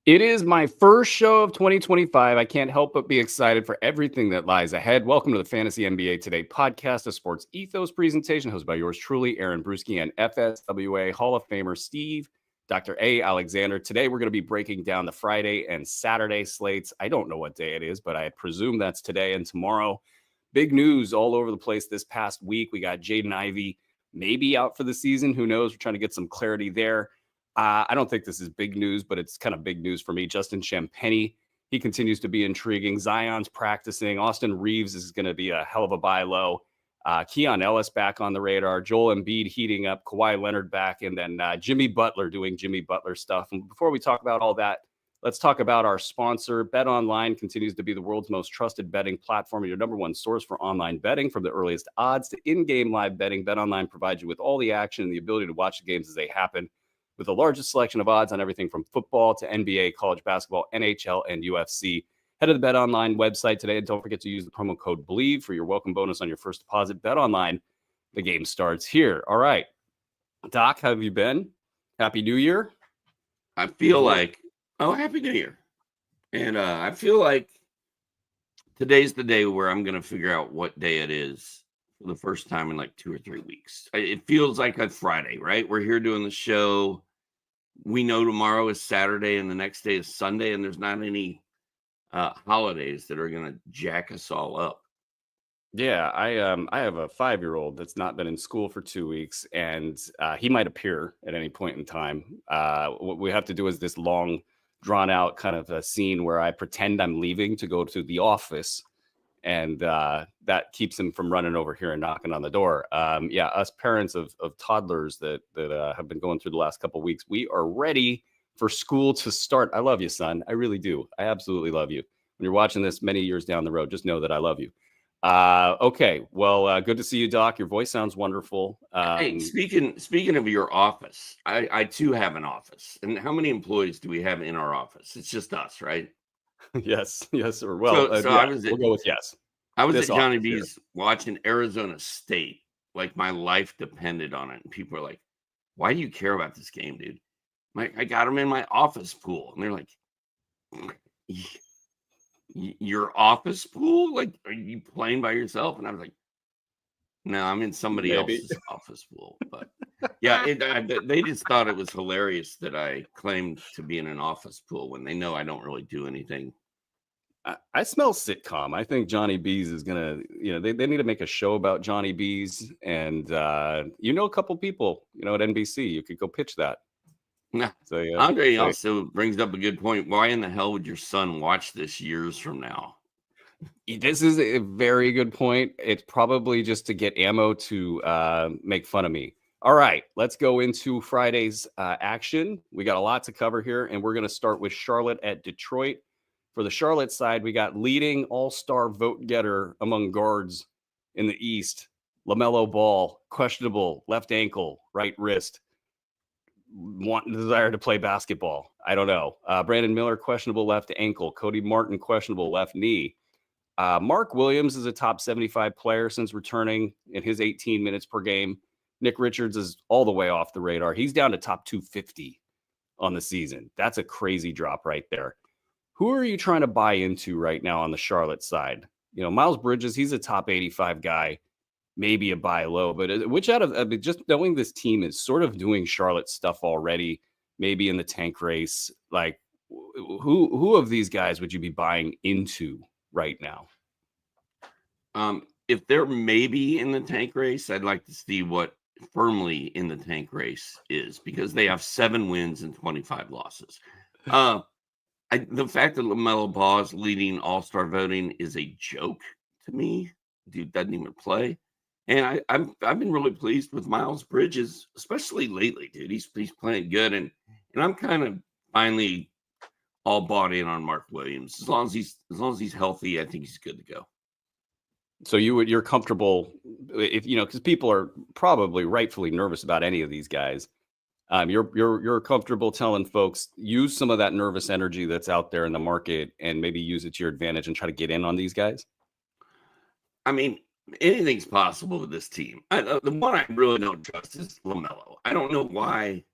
It is my first show of 2025. I can't help but be excited for everything that lies ahead. Welcome to the Fantasy NBA Today podcast, a sports ethos presentation hosted by yours truly, Aaron Bruski and FSWA Hall of Famer Steve, Dr. A. Alexander. Today, we're going to be breaking down the Friday and Saturday slates. I don't know what day it is, but I presume that's today and tomorrow. Big news all over the place this past week. We got Jaden Ivey maybe out for the season. Who knows? We're trying to get some clarity there. I don't think this is big news, but it's kind of big news for me. Justin Champagnie, he continues to be intriguing. Zion's practicing. Austin Reeves is going to be a hell of a buy low. Keon Ellis back on the radar. Joel Embiid heating up. Kawhi Leonard back. And then Jimmy Butler doing Jimmy Butler stuff. And before we talk about all that, let's talk about our sponsor. BetOnline continues to be the world's most trusted betting platform, your number one source for online betting. From the earliest odds to in-game live betting, BetOnline provides you with all the action and the ability to watch the games as they happen, with the largest selection of odds on everything from football to NBA, college basketball, NHL, and UFC. Head to the BetOnline website today, and don't forget to use the promo code BLEAV for your welcome bonus on your first deposit. BetOnline, the game starts here. All right. Doc, how have you been? Happy New Year. I feel like, Happy New Year. And I feel like today's the day where I'm going to figure out what day it is for the first time in like 2 or 3 weeks. It feels like a Friday, right? We're here doing the show. We know tomorrow is Saturday and the next day is Sunday, and there's not any holidays that are going to jack us all up. Yeah, I have a 5-year-old that's not been in school for 2 weeks, and he might appear at any point in time. What we have to do is this long, drawn out kind of a scene where I pretend I'm leaving to go to the office, and that keeps him from running over here and knocking on the door. Yeah, us parents of toddlers that have been going through the last couple of weeks, we are ready for school to start. I love you, son. I really do. I absolutely love you. When you're watching this many years down the road, just know that I love you. Okay. Well, good to see you, Doc. Your voice sounds wonderful. Hey, speaking of your office, I too have an office. And how many employees do we have in our office? It's just us, right? Yes, sir. Well, yeah, we'll go with yes. I was at Johnny B's watching Arizona State, like my life depended on it. And people are like, "Why do you care about this game, dude?" I got them in my office pool, and they're like, "Your office pool? Like, are you playing by yourself?" And I was like, "No, I'm in somebody else's office pool." But yeah, they just thought it was hilarious that I claimed to be in an office pool when they know I don't really do anything. I smell sitcom. I think Johnny B's is gonna, they need to make a show about Johnny B's, and a couple people, at NBC. You could go pitch that. So, Andre also brings up a good point. Why in the hell would your son watch this years from now? This is a very good point. It's probably just to get ammo to make fun of me. All right, let's go into Friday's action. We got a lot to cover here, and we're going to start with Charlotte at Detroit. For the Charlotte side, we got leading all-star vote getter among guards in the East, LaMelo Ball, questionable left ankle, right wrist, desire to play basketball. I don't know. Brandon Miller, questionable left ankle. Cody Martin, questionable left knee. Mark Williams is a top 75 player since returning in his 18 minutes per game. Nick Richards is all the way off the radar. He's down to top 250 on the season. That's a crazy drop right there. Who are you trying to buy into right now on the Charlotte side? Miles Bridges, he's a top 85 guy, maybe a buy low, but which just knowing this team is sort of doing Charlotte stuff already, maybe in the tank race, like who of these guys would you be buying into right now? If they're maybe in the tank race, I'd like to see what firmly in the tank race is, because they have 7 wins and 25 losses. The fact that LaMelo Ball is leading all-star voting is a joke to me. Dude doesn't even play. And I've been really pleased with Miles Bridges, especially lately, dude. He's playing good, and I'm kind of finally all bought in on Mark Williams. As long as he's healthy, I think he's good to go. So you're comfortable if because people are probably rightfully nervous about any of these guys. You're comfortable telling folks use some of that nervous energy that's out there in the market and maybe use it to your advantage and try to get in on these guys. I mean, anything's possible with this team. The one I really don't trust is LaMelo. I don't know why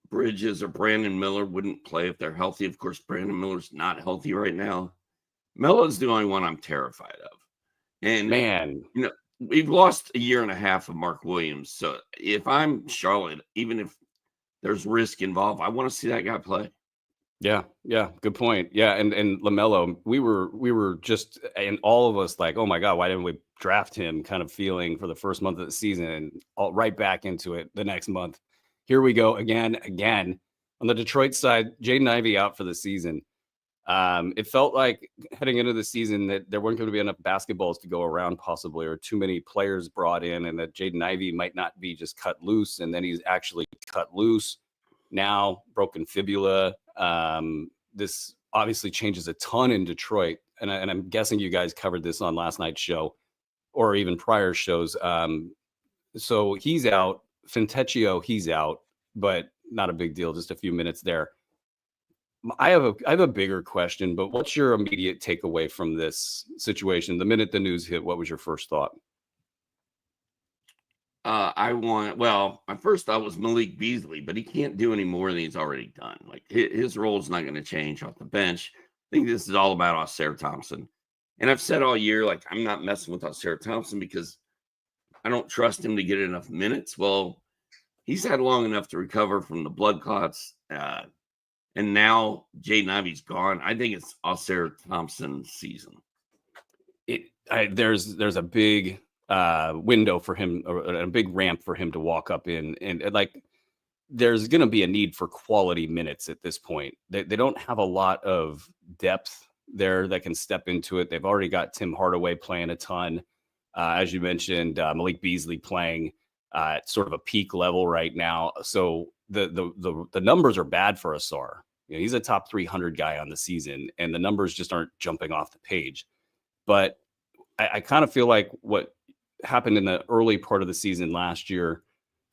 Bridges or Brandon Miller wouldn't play if they're healthy. Of course, Brandon Miller's not healthy right now. Melo's the only one I'm terrified of. And, Man, we've lost a year and a half of Mark Williams. So if I'm Charlotte, even if there's risk involved, I want to see that guy play. yeah, good point. Yeah, and LaMelo, we were just, and all of us like, oh my God, why didn't we draft him? Kind of feeling for the first month of the season, and all right back into it the next month. Here we go again. On the Detroit side, Jaden Ivey out for the season. It felt like heading into the season that there weren't going to be enough basketballs to go around, possibly, or too many players brought in, and that Jaden Ivey might not be just cut loose, and then he's actually cut loose. Now, broken fibula. This obviously changes a ton in Detroit, and I'm guessing you guys covered this on last night's show or even prior shows. So he's out. Fintecchio, he's out, but not a big deal. Just a few minutes there. I have a bigger question, but what's your immediate takeaway from this situation? The minute the news hit, what was your first thought? My first thought was Malik Beasley, but he can't do any more than he's already done. Like his role is not going to change off the bench. I think this is all about Ausaire Thompson. And I've said all year, like, I'm not messing with Ausaire Thompson because I don't trust him to get enough minutes. Well, he's had long enough to recover from the blood clots. And now Jaden Ivey's gone. I think it's Ausaire Thompson's season. There's a big window for him, or a big ramp for him to walk up in, and like there's going to be a need for quality minutes at this point. They don't have a lot of depth there that can step into it. They've already got Tim Hardaway playing a ton, as you mentioned, Malik Beasley playing at sort of a peak level right now. So the numbers are bad for Ausar. He's a top 300 guy on the season, and the numbers just aren't jumping off the page. But I kind of feel like what happened in the early part of the season last year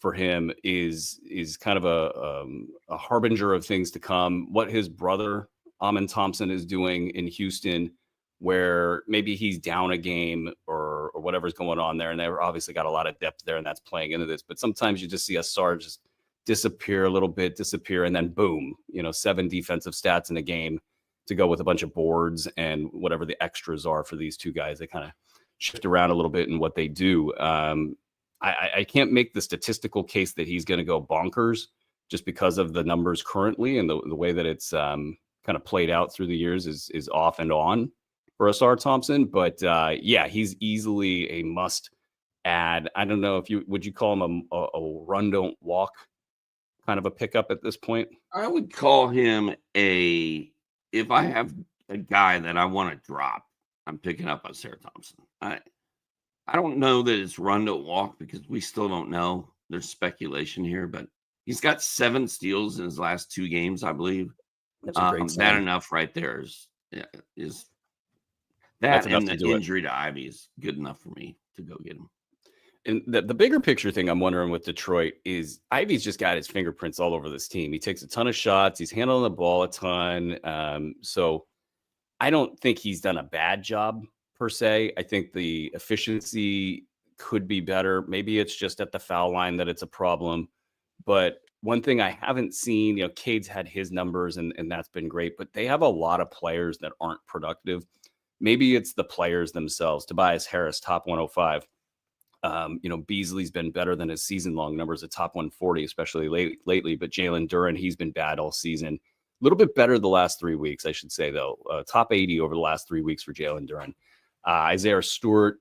for him is kind of a harbinger of things to come. What his brother Amen Thompson is doing in Houston, where maybe he's down a game or whatever's going on there, and they've obviously got a lot of depth there, and that's playing into this. But sometimes you just see Ausar just disappear, and then boom, 7 defensive stats in a game to go with a bunch of boards and whatever the extras are for these two guys. They kind of shift around a little bit in what they do. I can't make the statistical case that he's going to go bonkers just because of the numbers currently, and the way that it's kind of played out through the years is off and on for Ausar Thompson. But yeah, he's easily a must add. I don't know if would you call him a run don't walk kind of a pickup at this point? I would call him if I have a guy that I want to drop, I'm picking up Ausaire Thompson. I don't know that it's run don't walk because we still don't know. There's speculation here, but he's got 7 steals in his last 2 games, I believe. That's a great sign. That enough right there is that, and the injury to Ivy is good enough for me to go get him. And the bigger picture thing I'm wondering with Detroit is Ivy's just got his fingerprints all over this team. He takes a ton of shots. He's handling the ball a ton. So I don't think he's done a bad job per se. I think the efficiency could be better. Maybe it's just at the foul line that it's a problem. But one thing I haven't seen, Cade's had his numbers and that's been great, but they have a lot of players that aren't productive. Maybe it's the players themselves. Tobias Harris, top 105. Beasley's been better than his season-long numbers at top 140, especially lately. But Jalen Duren, he's been bad all season. A little bit better the last 3 weeks, I should say, though. Top 80 over the last 3 weeks for Jalen Duren. Isaiah Stewart,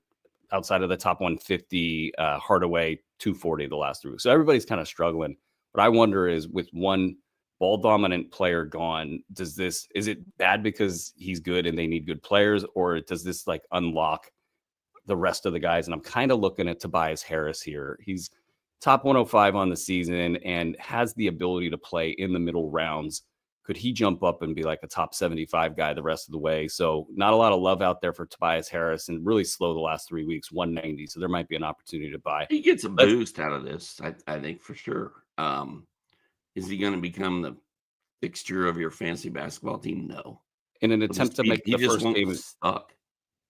outside of the top 150. Hardaway, 240 the last 3 weeks. So everybody's kind of struggling. What I wonder is, with one ball-dominant player gone, is it bad because he's good and they need good players, or does this unlock the rest of the guys? And I'm kind of looking at Tobias Harris here. He's top 105 on the season and has the ability to play in the middle rounds. Could he jump up and be like a top 75 guy the rest of the way? So not a lot of love out there for Tobias Harris, and really slow the last 3 weeks, 190. So there might be an opportunity to buy. He gets a boost out of this, I think, for sure. Is he going to become the fixture of your fantasy basketball team? No. In an attempt to make the first game stuck.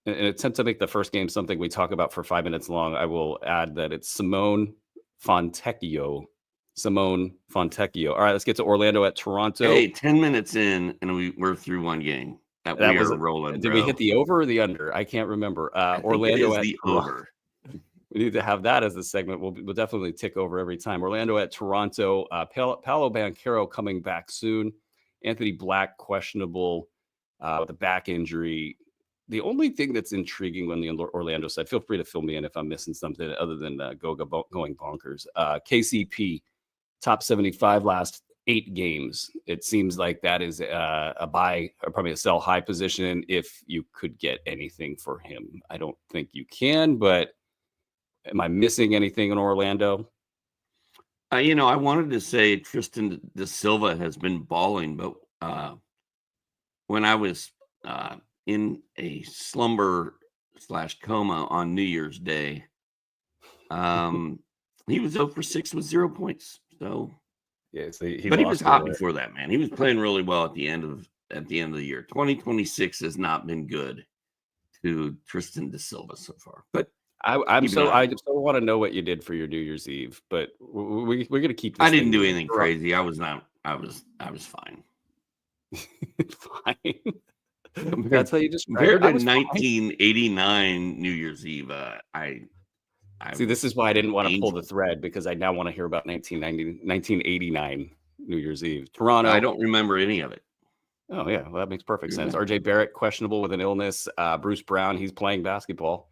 In an attempt to make the first game something we talk about for 5 minutes long, I will add that it's Simone Fontecchio Simone Fontecchio. All right, let's get to Orlando at Toronto. Hey, 10 minutes in, and we're through one game. That we was are rolling. Did we hit the over or the under? I can't remember. I think Orlando it is at the over. We need to have that as the segment. We'll definitely tick over every time. Orlando at Toronto. Paolo Banchero coming back soon. Anthony Black questionable with a back injury. The only thing that's intriguing on the Orlando side, feel free to fill me in if I'm missing something other than Goga going bonkers. KCP, top 75 last 8 games. It seems like that is a buy or probably a sell high position if you could get anything for him. I don't think you can, but am I missing anything in Orlando? I wanted to say Tristan Da Silva has been balling, but when I was in a slumber / coma on New Year's Day, he was 0 for 6 with 0 points. So, yeah, but he was hot before that, man. He was playing really well at the end of the year. 2026 has not been good to Tristan Da Silva so far, but. I just want to know what you did for your New Year's Eve, but we're gonna keep. I didn't do anything crazy. I was fine. Fine. That's how you just compared to 1989 New Year's Eve. I see. This is why I didn't want to pull the thread because I now want to hear about 1989 New Year's Eve. Toronto. I don't remember any of it. Oh yeah, well that makes perfect sense. RJ Barrett questionable with an illness. Bruce Brown, he's playing basketball.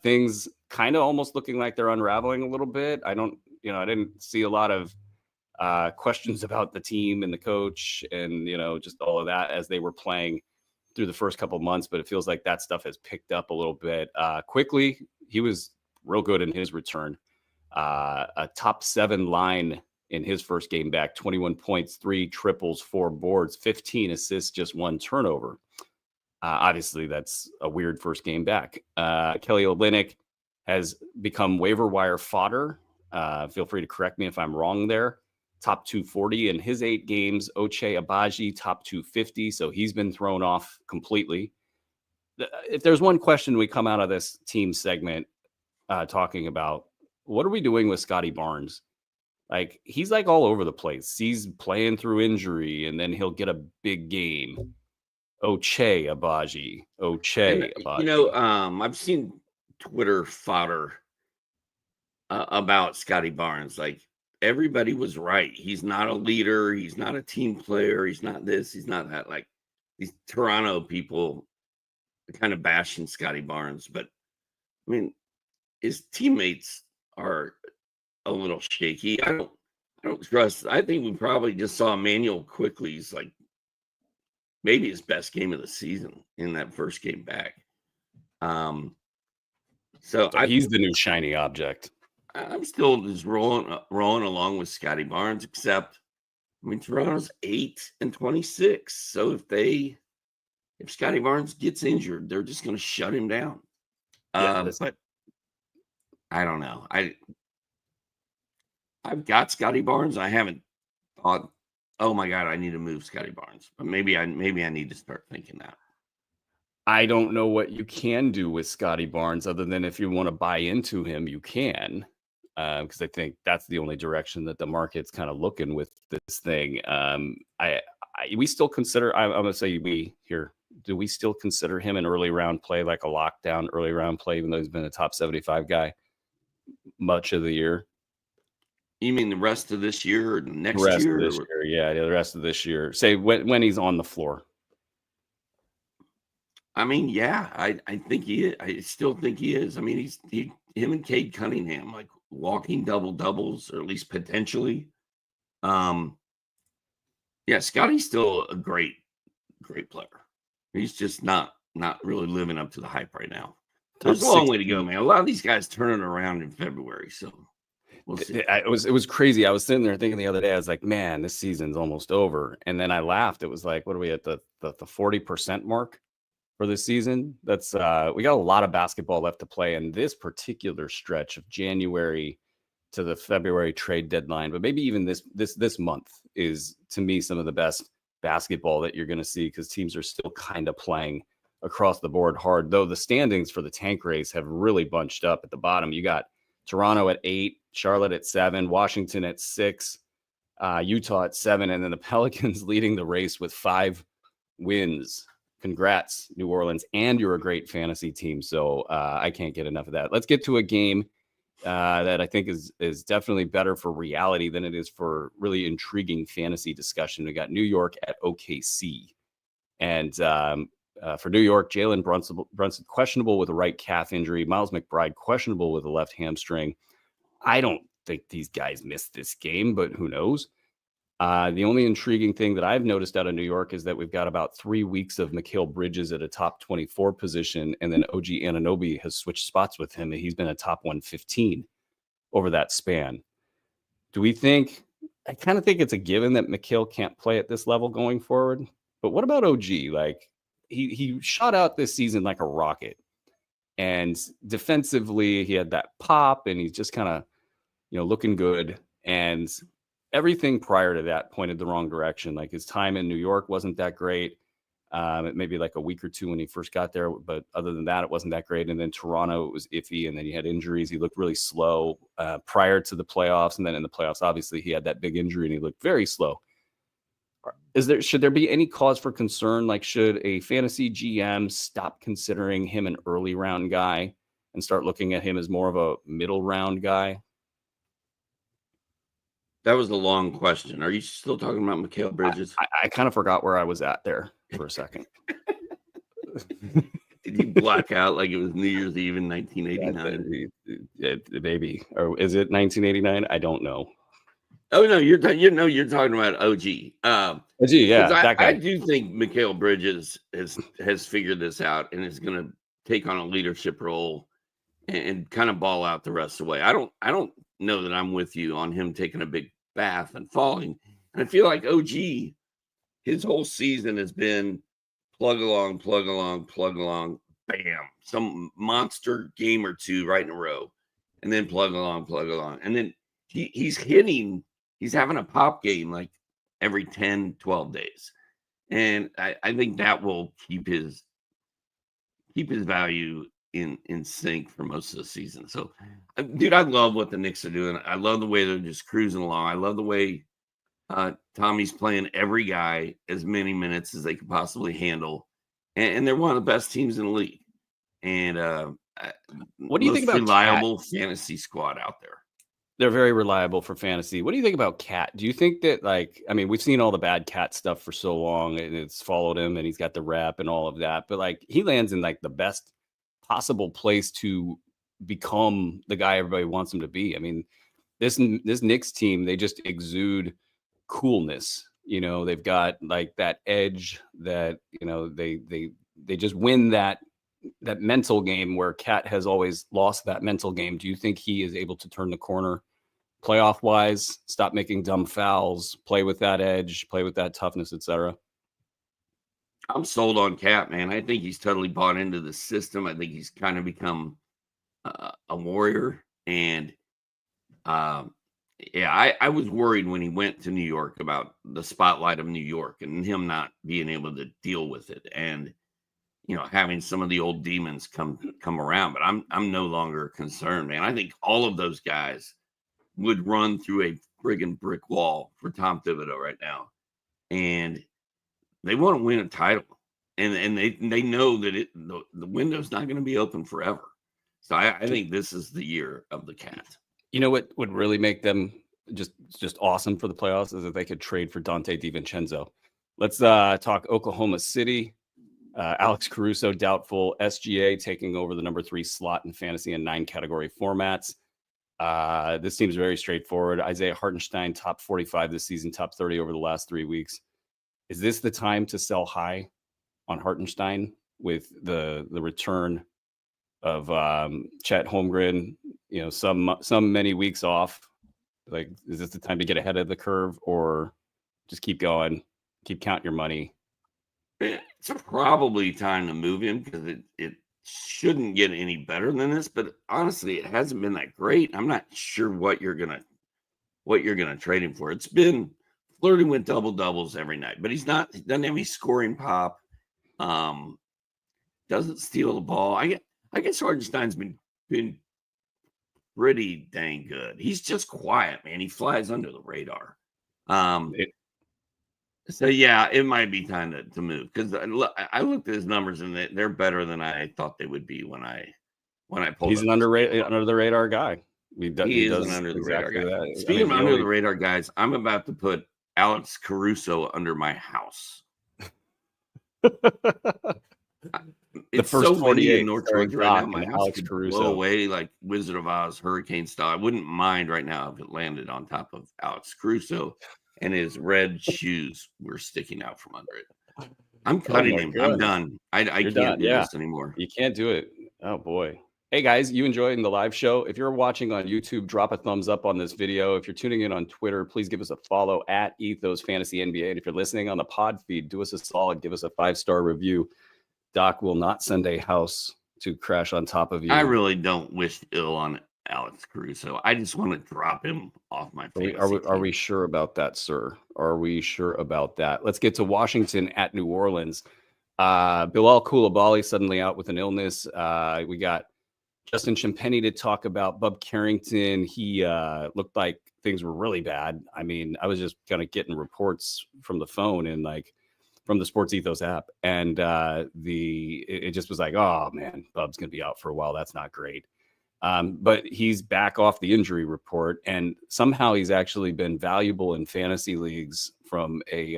Things kind of almost looking like they're unraveling a little bit. I didn't see a lot of questions about the team and the coach and, just all of that as they were playing through the first couple of months, but it feels like that stuff has picked up a little bit. Quickly, he was real good in his return. A top 7 line in his first game back, 21 points, 3 triples, 4 boards, 15 assists, just 1 turnover. Obviously, that's a weird first game back. Kelly Olynyk has become waiver wire fodder. Feel free to correct me if I'm wrong there. Top 240 in his 8 games. Ochai Agbaji, top 250. So he's been thrown off completely. If there's one question we come out of this team segment talking about, what are we doing with Scotty Barnes? Like, he's like all over the place. He's playing through injury, and then he'll get a big game. Ochai Agbaji. I've seen Twitter fodder about Scotty Barnes. Like, everybody was right. He's not a leader. He's not a team player. He's not this. He's not that. Like, these Toronto people are kind of bashing Scotty Barnes. But, I mean, his teammates are a little shaky. I don't trust. I think we probably just saw Emmanuel Quickly's, like, maybe his best game of the season in that first game back. So he's the new shiny object. I'm still just rolling along with Scotty Barnes, except, I mean, Toronto's 8-26. So if Scotty Barnes gets injured, they're just going to shut him down. But I don't know. I've got Scotty Barnes. I haven't thought, oh my God, I need to move Scotty Barnes. But maybe I need to start thinking that. I don't know what you can do with Scotty Barnes other than if you want to buy into him, you can. Because I think that's the only direction that the market's kind of looking with this thing. We still consider, I'm going to say we here, do we still consider him an early round play, like a lockdown early round play, even though he's been a top 75 guy much of the year? You mean the rest of this year or next year? Of this year, yeah, the rest of this year. Say when he's on the floor. I mean, yeah, I think he is. I still think he is. I mean, him and Cade Cunningham, like walking doubles, or at least potentially. Yeah, Scotty's still a great player. He's just not really living up to the hype right now. There's a long way to go, man. A lot of these guys turning around in February, so we'll see. It was crazy. I was sitting there thinking the other day, I was like, man, this season's almost over. And then I laughed. It was like, what are we at, the 40% mark for this season? That's we got a lot of basketball left to play in this particular stretch of January to the February trade deadline. But maybe even this month is, to me, some of the best basketball that you're going to see, because teams are still kind of playing across the board hard, though the standings for the tank race have really bunched up at the bottom. You got Toronto at 8, Charlotte at 7, Washington at 6, Utah at 7, and then the Pelicans leading the race with 5 wins. Congrats, New Orleans, and you're a great fantasy team. So I can't get enough of that. Let's get to a game that I think is definitely better for reality than it is for really intriguing fantasy discussion. We got New York at OKC. And for New York, Jalen Brunson questionable with a right calf injury. Miles McBride questionable with a left hamstring. I don't think these guys missed this game, but who knows? The only intriguing thing that I've noticed out of New York is that we've got about 3 weeks of Mikal Bridges at a top 24 position, and then OG Anunoby has switched spots with him, and he's been a top 115 over that span. Do we think – I kind of think it's a given that Mikal can't play at this level going forward. But what about OG? Like, he shot out this season like a rocket. And defensively, he had that pop, and he's just kind of, looking good. And everything prior to that pointed the wrong direction. Like, his time in New York wasn't that great. It maybe like a week or two when he first got there, but other than that, it wasn't that great. And then Toronto, it was iffy, and then he had injuries. He looked really slow prior to the playoffs, and then in the playoffs, obviously, he had that big injury, and he looked very slow. Should there be any cause for concern? Like, should a fantasy GM stop considering him an early round guy and start looking at him as more of a middle round guy? That was a long question. Are you still talking about Mikal Bridges? I kind of forgot where I was at there for a second. Did you black out like it was New Year's Eve in 1989? Maybe. Or is it 1989? I don't know. Oh no, you're talking about OG. OG, yeah, that guy. I do think Mikal Bridges has figured this out and is going to take on a leadership role and kind of ball out the rest of the way. I don't know that I'm with you on him taking a big bath and falling. And I feel like OG, his whole season has been plug along, bam, some monster game or two right in a row, and then plug along. And then he's having a pop game like every 10, 12 days. And I think that will keep his value in sync for most of the season. So, dude, I love what the Knicks are doing. I love the way they're just cruising along. I love the way Tommy's playing every guy as many minutes as they could possibly handle. And they're one of the best teams in the league. And what do you think about reliable fantasy squad out there? They're very reliable for fantasy. What do you think about Cat? Do you think that, we've seen all the bad Cat stuff for so long, and it's followed him, and he's got the rep and all of that, but he lands in the best possible place to become the guy everybody wants him to be. I mean, this Knicks team, they just exude coolness. They've got that edge that, they just win that mental game where Cat has always lost that mental game. Do you think he is able to turn the corner playoff wise, stop making dumb fouls, play with that edge, play with that toughness, etc.? I'm sold on Cat, man. I think he's totally bought into the system. I think he's kind of become a warrior. And I was worried when he went to New York about the spotlight of New York and him not being able to deal with it. And having some of the old demons come around, but I'm no longer concerned, man. I think all of those guys would run through a friggin' brick wall for Tom Thibodeau right now, and they want to win a title, and they know that the window's not going to be open forever. So I think this is the year of the Cat. You know what would really make them just awesome for the playoffs is if they could trade for Dante DiVincenzo. Let's talk Oklahoma City. Alex Caruso doubtful. SGA taking over the number 3 slot in fantasy in 9 category formats. This seems very straightforward. Isaiah Hartenstein, top 45 this season, top 30 over the last 3 weeks. Is this the time to sell high on Hartenstein with the return of Chet Holmgren? Some many weeks off. Is this the time to get ahead of the curve, or just keep going, keep counting your money? It's probably time to move him because it shouldn't get any better than this. But honestly, it hasn't been that great. I'm not sure what you're gonna trade him for. It's been flirting with double doubles every night, but he doesn't have any scoring pop. Doesn't steal the ball. I guess Hartenstein's been pretty dang good. He's just quiet, man. He flies under the radar. So yeah, it might be time to move, because I looked at his numbers and they're better than I thought they would be when I pulled. He's up an under the radar guy. He He is does an under the exactly radar guy. that. Speaking of under the radar guys, I'm about to put Alex Caruso under my house. It's first so windy 48 in North starring Georgia right now. Doc My and house Alex could Caruso. blow away like Wizard of Oz hurricane style. I wouldn't mind right now if it landed on top of Alex Caruso and his red shoes were sticking out from under it. I'm cutting him. goodness. I'm done. I can't do this anymore. You can't do it. Oh boy. Hey guys, you enjoying the live show? If you're watching on YouTube, drop a thumbs up on this video. If you're tuning in on Twitter, please give us a follow at Ethos Fantasy NBA. And if you're listening on the pod feed, do us a solid, give us a 5-star review. Doc will not send a house to crash on top of you. I really don't wish ill on Alex Caruso. I just want to drop him off my fantasy Are we sure about that, sir? Are we sure about that? Let's get to Washington at New Orleans. Bilal Coulibaly suddenly out with an illness. We got Justin Champagnie to talk about. Bub Carrington, he looked like things were really bad. I mean, I was just kind of getting reports from the phone and like from the Sports Ethos app, and it just was like, oh man, Bub's gonna be out for a while. That's not great. But he's back off the injury report, and somehow he's actually been valuable in fantasy leagues from a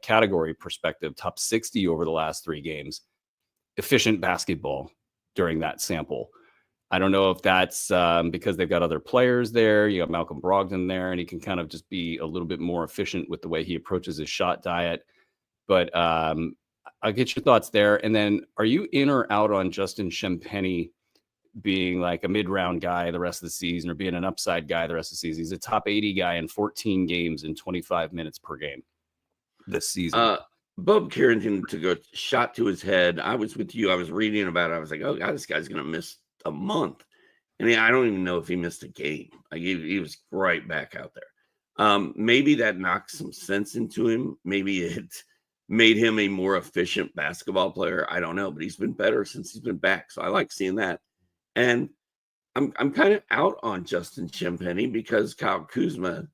category perspective, top 60 over the last 3 games. Efficient basketball during that sample. I don't know if that's because they've got other players there. You got Malcolm Brogdon there, and he can kind of just be a little bit more efficient with the way he approaches his shot diet. But I'll get your thoughts there. And then, are you in or out on Justin Champagnie being like a mid-round guy the rest of the season, or being an upside guy the rest of the season? He's a top 80 guy in 14 games in 25 minutes per game this season. Bub Carrington took a shot to his head. I was with you. I was reading about it. I was like, oh God, this guy's going to miss a month. And I don't even know if he missed a game. Like he was right back out there. Maybe that knocked some sense into him. Maybe it made him a more efficient basketball player. I don't know, but he's been better since he's been back. So I like seeing that. And I'm kind of out on Justin Champagnie because Kyle Kuzma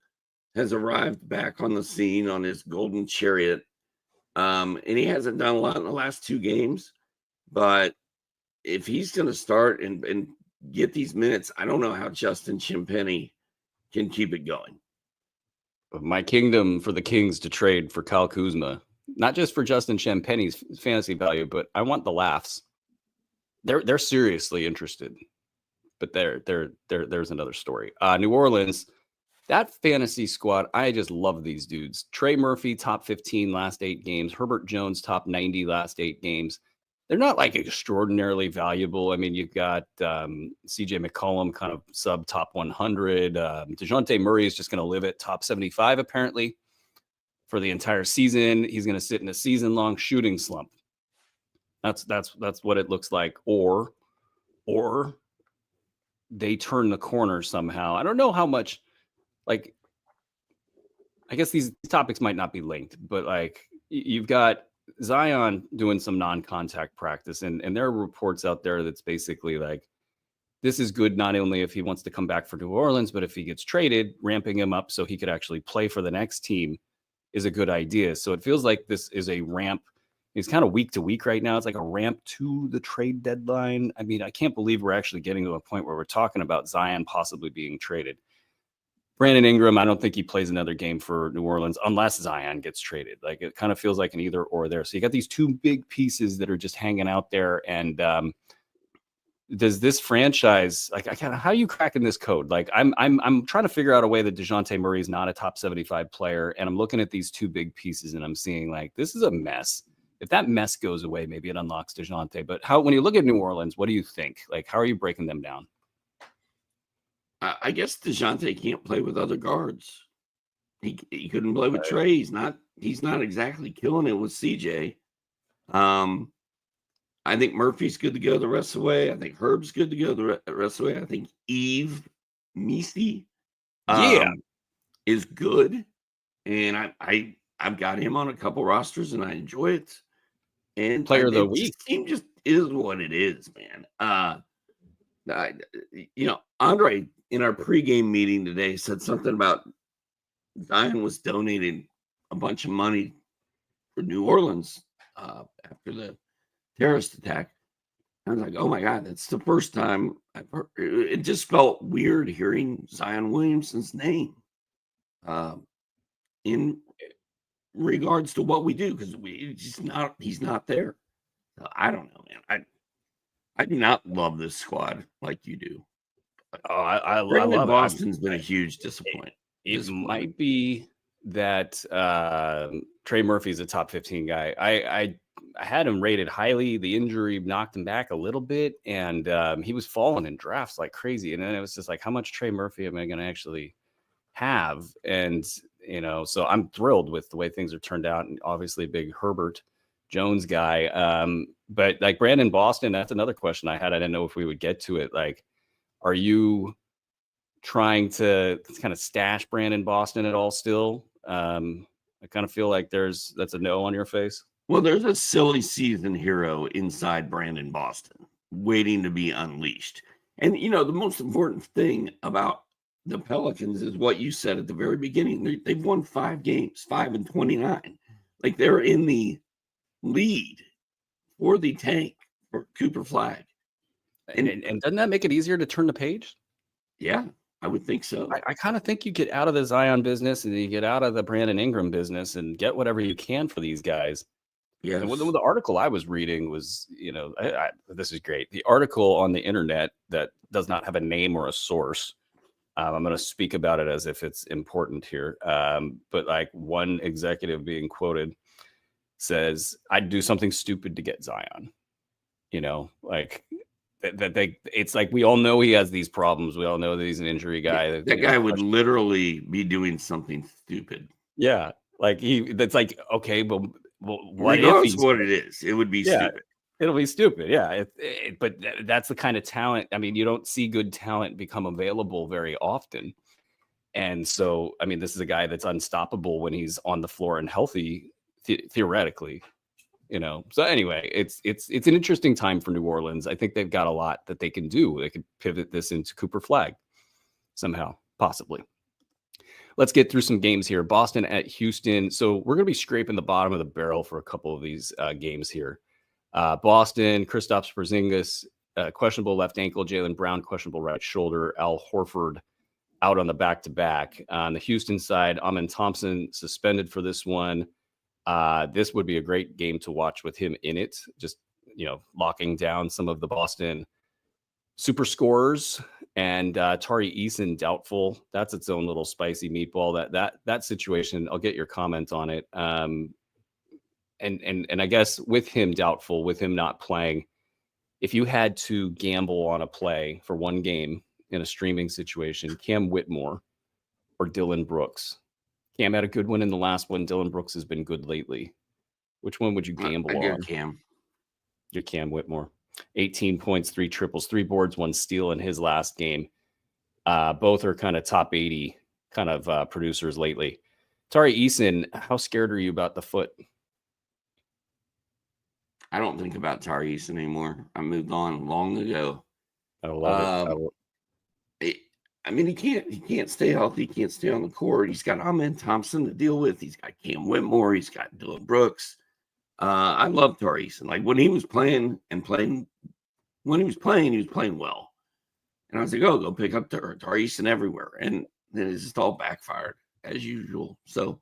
has arrived back on the scene on his golden chariot. And he hasn't done a lot in the last 2 games. But if he's going to start and get these minutes, I don't know how Justin Champagnie can keep it going. My kingdom for the Kings to trade for Kyle Kuzma. Not just for Justin Champagnie's fantasy value, but I want the laughs. They're seriously interested, but there's another story. New Orleans, that fantasy squad, I just love these dudes. Trey Murphy, top 15 last 8 games. Herbert Jones, top 90 last 8 games. They're not like extraordinarily valuable. I mean, you've got CJ McCollum, kind of sub top 100. DeJounte Murray is just going to live at top 75 apparently for the entire season. He's going to sit in a season-long shooting slump. That's what it looks like. Or they turn the corner somehow. I don't know how much. Like, I guess these topics might not be linked, but like you've got Zion doing some non-contact practice, and there are reports out there that's basically like, this is good not only if he wants to come back for New Orleans, but if he gets traded, ramping him up so he could actually play for the next team is a good idea. So it feels like this is a ramp. He's kind of week to week right now. It's like a ramp to the trade deadline. I mean, I can't believe we're actually getting to a point where we're talking about Zion possibly being traded. Brandon Ingram, I don't think he plays another game for New Orleans unless Zion gets traded. Like, it kind of feels like an either or there. So you got these 2 big pieces that are just hanging out there. And does this franchise, like, how are you cracking this code? Like, I'm trying to figure out a way that DeJounte Murray is not a top 75 player. And I'm looking at these 2 big pieces and I'm seeing like, this is a mess. If that mess goes away, maybe it unlocks DeJounte. But when you look at New Orleans, what do you think? Like, how are you breaking them down? I guess DeJounte can't play with other guards. He couldn't play with Trey. He's not exactly killing it with CJ. I think Murphy's good to go the rest of the way. I think Herb's good to go the rest of the way. I think Eve Misi is good. And I've got him on a couple rosters and I enjoy it. And Player of the week. This team just is what it is, man. Andre in our pregame meeting today said something about Zion was donating a bunch of money for New Orleans after the terrorist attack. I was like, oh my God, that's the first time I've heard. It just felt weird hearing Zion Williamson's name in regards to what we do, because he's not there. So I don't know, man. I do not love this squad like you do. Oh, I Brandon love Boston's been a huge disappointment. It might be that Trey Murphy's a top 15 guy. I had him rated highly. The injury knocked him back a little bit, and he was falling in drafts like crazy. And then it was just like, how much Trey Murphy am I going to actually have? And, so I'm thrilled with the way things are turned out. And obviously a big Herbert Jones guy. But like Brandon Boston, that's another question I had. I didn't know if we would get to it. Like, are you trying to kind of stash Brandon Boston at all still? I kind of feel like that's a no on your face. Well, there's a silly season hero inside Brandon Boston waiting to be unleashed. And, the most important thing about the Pelicans is what you said at the very beginning. They've won 5 games, 5-29. Like, they're in the lead for the tank for Cooper Flag. And doesn't that make it easier to turn the page? Yeah, I would think so. I kind of think you get out of the Zion business and you get out of the Brandon Ingram business and get whatever you can for these guys. Yeah. And the article I was reading was, this is great. The article on the internet that does not have a name or a source. I'm going to speak about it as if it's important here. But like one executive being quoted says, I'd do something stupid to get Zion. Like it's like we all know he has these problems. We all know that he's an injury guy. That guy would literally be doing something stupid. Yeah. Like that's like, okay, but what regardless of what it is, it would be stupid. It'll be stupid. Yeah. But that's the kind of talent. I mean, you don't see good talent become available very often. And so, I mean, this is a guy that's unstoppable when he's on the floor and healthy, theoretically. So anyway, it's an interesting time for New Orleans. I think they've got a lot that they can do. They could pivot this into Cooper Flag somehow, possibly. Let's get through some games here. Boston at Houston. So we're going to be scraping the bottom of the barrel for a couple of these games here. Boston, Kristaps Porzingis, questionable left ankle. Jaylen Brown, questionable right shoulder. Al Horford out on the back-to-back. On the Houston side, Amen Thompson suspended for this one. This would be a great game to watch with him in it, just, locking down some of the Boston super scorers. And Tari Eason doubtful. That's its own little spicy meatball. That situation, I'll get your comment on it. And I guess with him doubtful, with him not playing, if you had to gamble on a play for one game in a streaming situation, Cam Whitmore or Dylan Brooks. Cam had a good one in the last one. Dylan Brooks has been good lately. Which one would you gamble on? You're Cam Whitmore. 18 points, 3 triples, 3 boards, 1 steal in his last game. Both are kind of top 80 kind of producers lately. Tari Eason, how scared are you about the foot? I don't think about Tari Eason anymore. I moved on long ago. I love it. I mean, he can't stay healthy. He can't stay on the court. He's got Amen Thompson to deal with. He's got Cam Whitmore. He's got Dylan Brooks. I love Tari Eason. Like when he was playing, he was playing well. And I was like, oh, go pick up Tari Eason everywhere. And then it's just all backfired as usual. So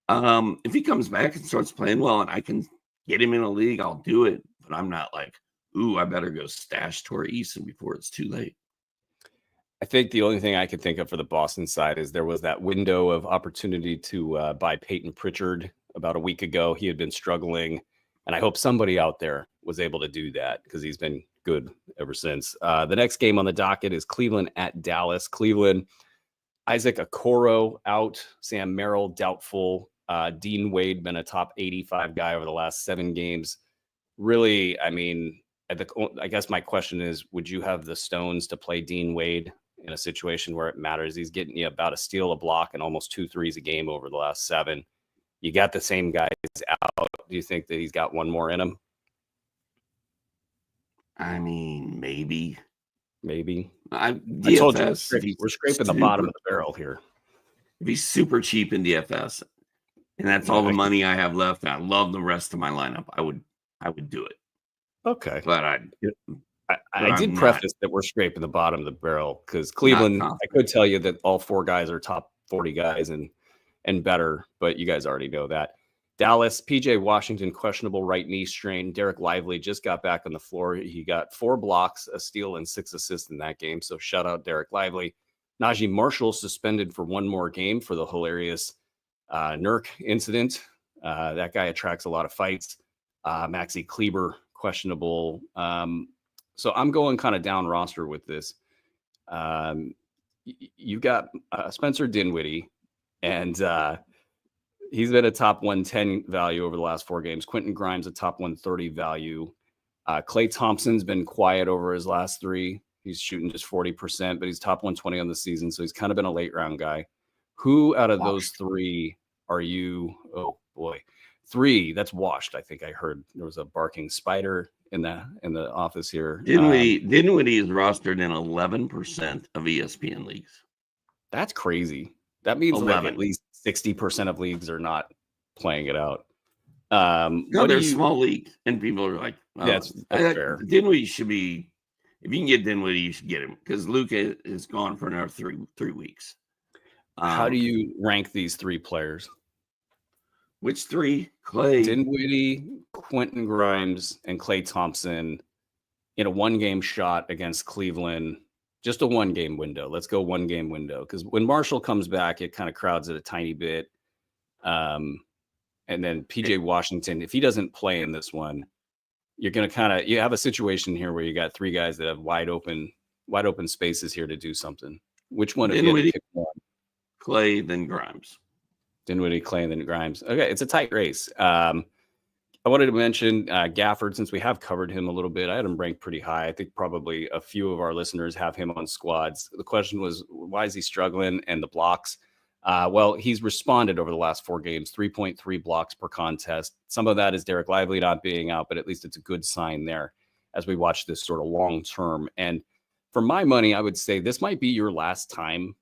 if he comes back and starts playing well and I can get him in a league, I'll do it. But I'm not like, ooh, I better go stash Tari Eason before it's too late. I think the only thing I could think of for the Boston side is there was that window of opportunity to buy Peyton Pritchard about a week ago. He had been struggling, and I hope somebody out there was able to do that because he's been good ever since. The next game on the docket is Cleveland at Dallas. Cleveland, Isaac Okoro out, Sam Merrill doubtful, Dean Wade been a top 85 guy over the last 7 games. Really, I mean, I guess my question is, would you have the stones to play Dean Wade in a situation where it matters? He's getting you about a steal, a block, and almost 2 threes a game over the last 7. You got the same guys out. Do you think that he's got one more in him? I mean, maybe. maybe. I told you DFS. we're scraping the bottom of the barrel here. If he's super cheap in DFS, and that's all the money I have left, and I love the rest of my lineup, I would do it. Okay, but I did preface that we're scraping the bottom of the barrel because Cleveland. I could tell you that all 4 guys are top 40 guys and better, but you guys already know that. Dallas, PJ Washington, questionable right knee strain. Derek Lively just got back on the floor. He got 4 blocks, a steal, and 6 assists in that game. So shout out Derek Lively. Najee Marshall suspended for 1 more game for the hilarious Nurk incident. That guy attracts a lot of fights. Maxi Kleber, questionable. So I'm going kind of down roster with this. You got Spencer Dinwiddie, and he's been a top 110 value over the last 4 games. Quentin Grimes, a top 130 value. Klay Thompson's been quiet over his last 3. He's shooting just 40%, but he's top 120 on the season. So he's kind of been a late round guy. Who out of those 3 are you? Oh boy, 3. That's washed. I think I heard there was a barking spider in the office here. Dinwiddie is rostered in 11% of ESPN leagues. That's crazy. That means like at least 60% of leagues are not playing it out. No, they're small leagues, and people are like, that's fair. Dinwiddie should be. If you can get Dinwiddie, you should get him because Luka is gone for another three weeks. How do you rank these 3 players? Which 3? Klay, Dinwiddie, Quentin Grimes, and Klay Thompson in a 1-game shot against Cleveland. Just a 1-game window. Let's go 1-game window because when Marshall comes back, it kind of crowds it a tiny bit. And then PJ Washington, if he doesn't play in this one, you're going to you have a situation here where you got 3 guys that have wide open spaces here to do something. Which one? Dinwiddie, Klay, then Grimes. Dinwiddie, Klay, and then Grimes. Okay, it's a tight race. I wanted to mention Gafford, since we have covered him a little bit. I had him ranked pretty high. I think probably a few of our listeners have him on squads. The question was, why is he struggling? And the blocks. Well, he's responded over the last 4 games, 3.3 blocks per contest. Some of that is Derek Lively not being out, but at least it's a good sign there as we watch this sort of long term. And for my money, I would say this might be your last time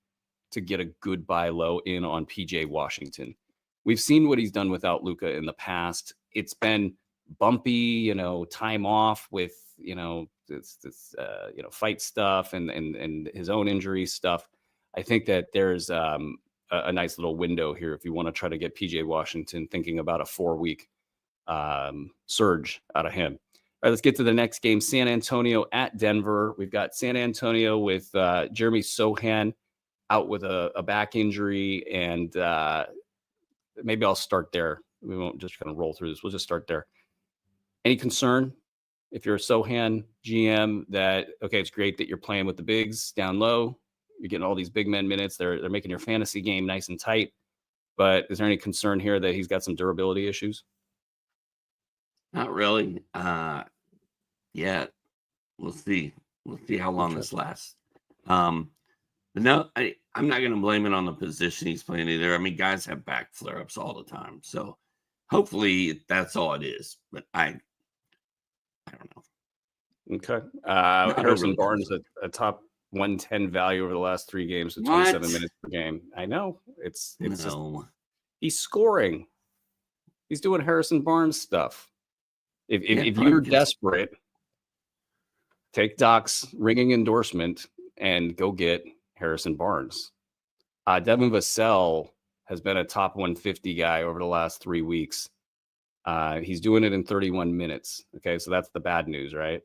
to get a good buy low in on PJ Washington. We've seen what he's done without Luka in the past. It's been bumpy, time off with, this fight stuff and his own injury stuff. I think that there's a nice little window here if you want to try to get PJ Washington, thinking about a 4-week surge out of him. All right, let's get to the next game. San Antonio at Denver. We've got San Antonio with Jeremy Sohan out with a back injury, and maybe I'll start there. We won't just kind of roll through this. We'll just start there. Any concern if you're a Sohan GM that, okay, it's great that you're playing with the bigs down low. You're getting all these big men minutes. They're making your fantasy game nice and tight. But is there any concern here that he's got some durability issues? Not really. Yet. We'll see. We'll see how long this lasts. But no, I'm not going to blame it on the position he's playing either. I mean, guys have back flare-ups all the time. So hopefully that's all it is. But I don't know. Okay. Harrison Barnes, a top 110 value over the last 3 games with 27 minutes per game. I know. It's just, he's scoring. He's doing Harrison Barnes stuff. If you're desperate, take Doc's ringing endorsement and go get Harrison Barnes. Devin Vassell has been a top 150 guy over the last 3 weeks. He's doing it in 31 minutes. Okay, so that's the bad news, right?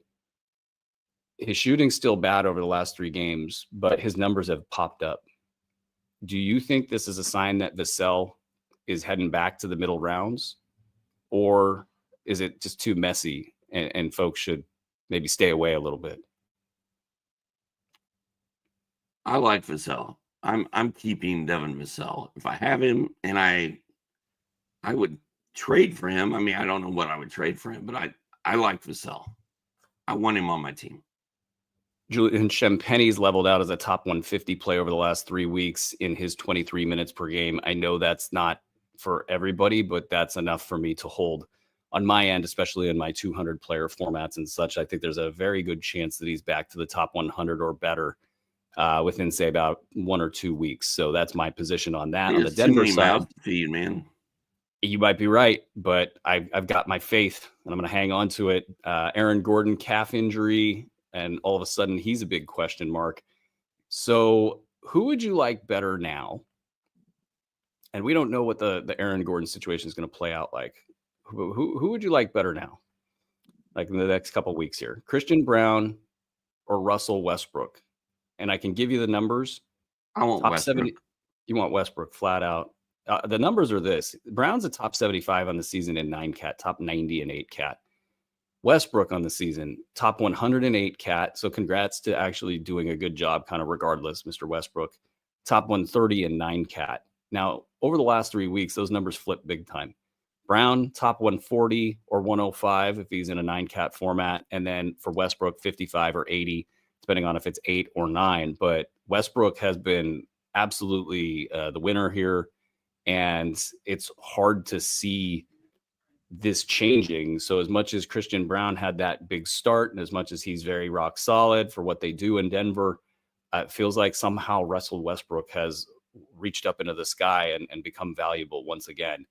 His shooting's still bad over the last 3 games, but his numbers have popped up. Do you think this is a sign that Vassell is heading back to the middle rounds? Or is it just too messy and folks should maybe stay away a little bit? I like Vassell. I'm keeping Devin Vassell. If I have him, and I would trade for him. I mean, I don't know what I would trade for him, but I like Vassell. I want him on my team. Julian Champagne's leveled out as a top 150 play over the last 3 weeks in his 23 minutes per game. I know that's not for everybody, but that's enough for me to hold on my end, especially in my 200 player formats and such, I think there's a very good chance that he's back to the top 100 or better within, say, about 1 or 2 weeks. So that's my position on that. On the Denver side, mouths to feed, man. You might be right, but I've got my faith, and I'm going to hang on to it. Aaron Gordon, calf injury, and all of a sudden he's a big question mark. So who would you like better now? And we don't know what the Aaron Gordon situation is going to play out like. Who would you like better now? Like in the next couple of weeks here, Christian Brown or Russell Westbrook? And I can give you the numbers. I want top Westbrook. 70. You want Westbrook flat out. The numbers are this. Brown's a top 75 on the season in 9-cat, top 90 in 8-cat. Westbrook on the season, top 108 cat. So congrats to actually doing a good job, kind of regardless, Mr. Westbrook. Top 130 in 9-cat. Now, over the last 3 weeks, those numbers flip big time. Brown, top 140 or 105 if he's in a 9-cat format. And then for Westbrook, 55 or 80, depending on if it's 8 or 9. But Westbrook has been absolutely the winner here. And it's hard to see this changing. So as much as Christian Brown had that big start and as much as he's very rock solid for what they do in Denver, it feels like somehow Russell Westbrook has reached up into the sky and become valuable once again.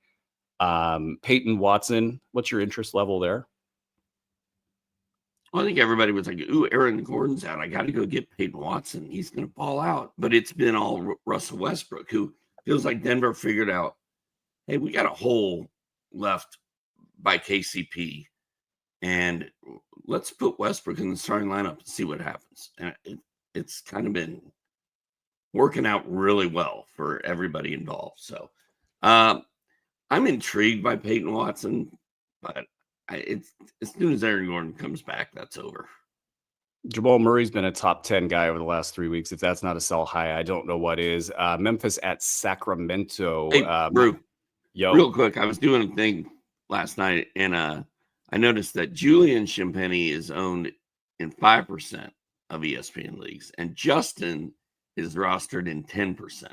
Peyton Watson, what's your interest level there? Well, I think everybody was like, ooh, Aaron Gordon's out. I got to go get Peyton Watson. He's going to ball out. But it's been all Russell Westbrook, who feels like Denver figured out, hey, we got a hole left by KCP, and let's put Westbrook in the starting lineup and see what happens. And it's kind of been working out really well for everybody involved. So I'm intrigued by Peyton Watson, but it's as soon as Aaron Gordon comes back, that's over. Jamal Murray's been a top 10 guy over the last 3 weeks. If that's not a sell high, I don't know what is. Memphis at Sacramento. Hey, Brew, yo, real quick, I was doing a thing last night, and I noticed that Julian Champagny is owned in 5% of ESPN leagues, and Justin is rostered in 10%.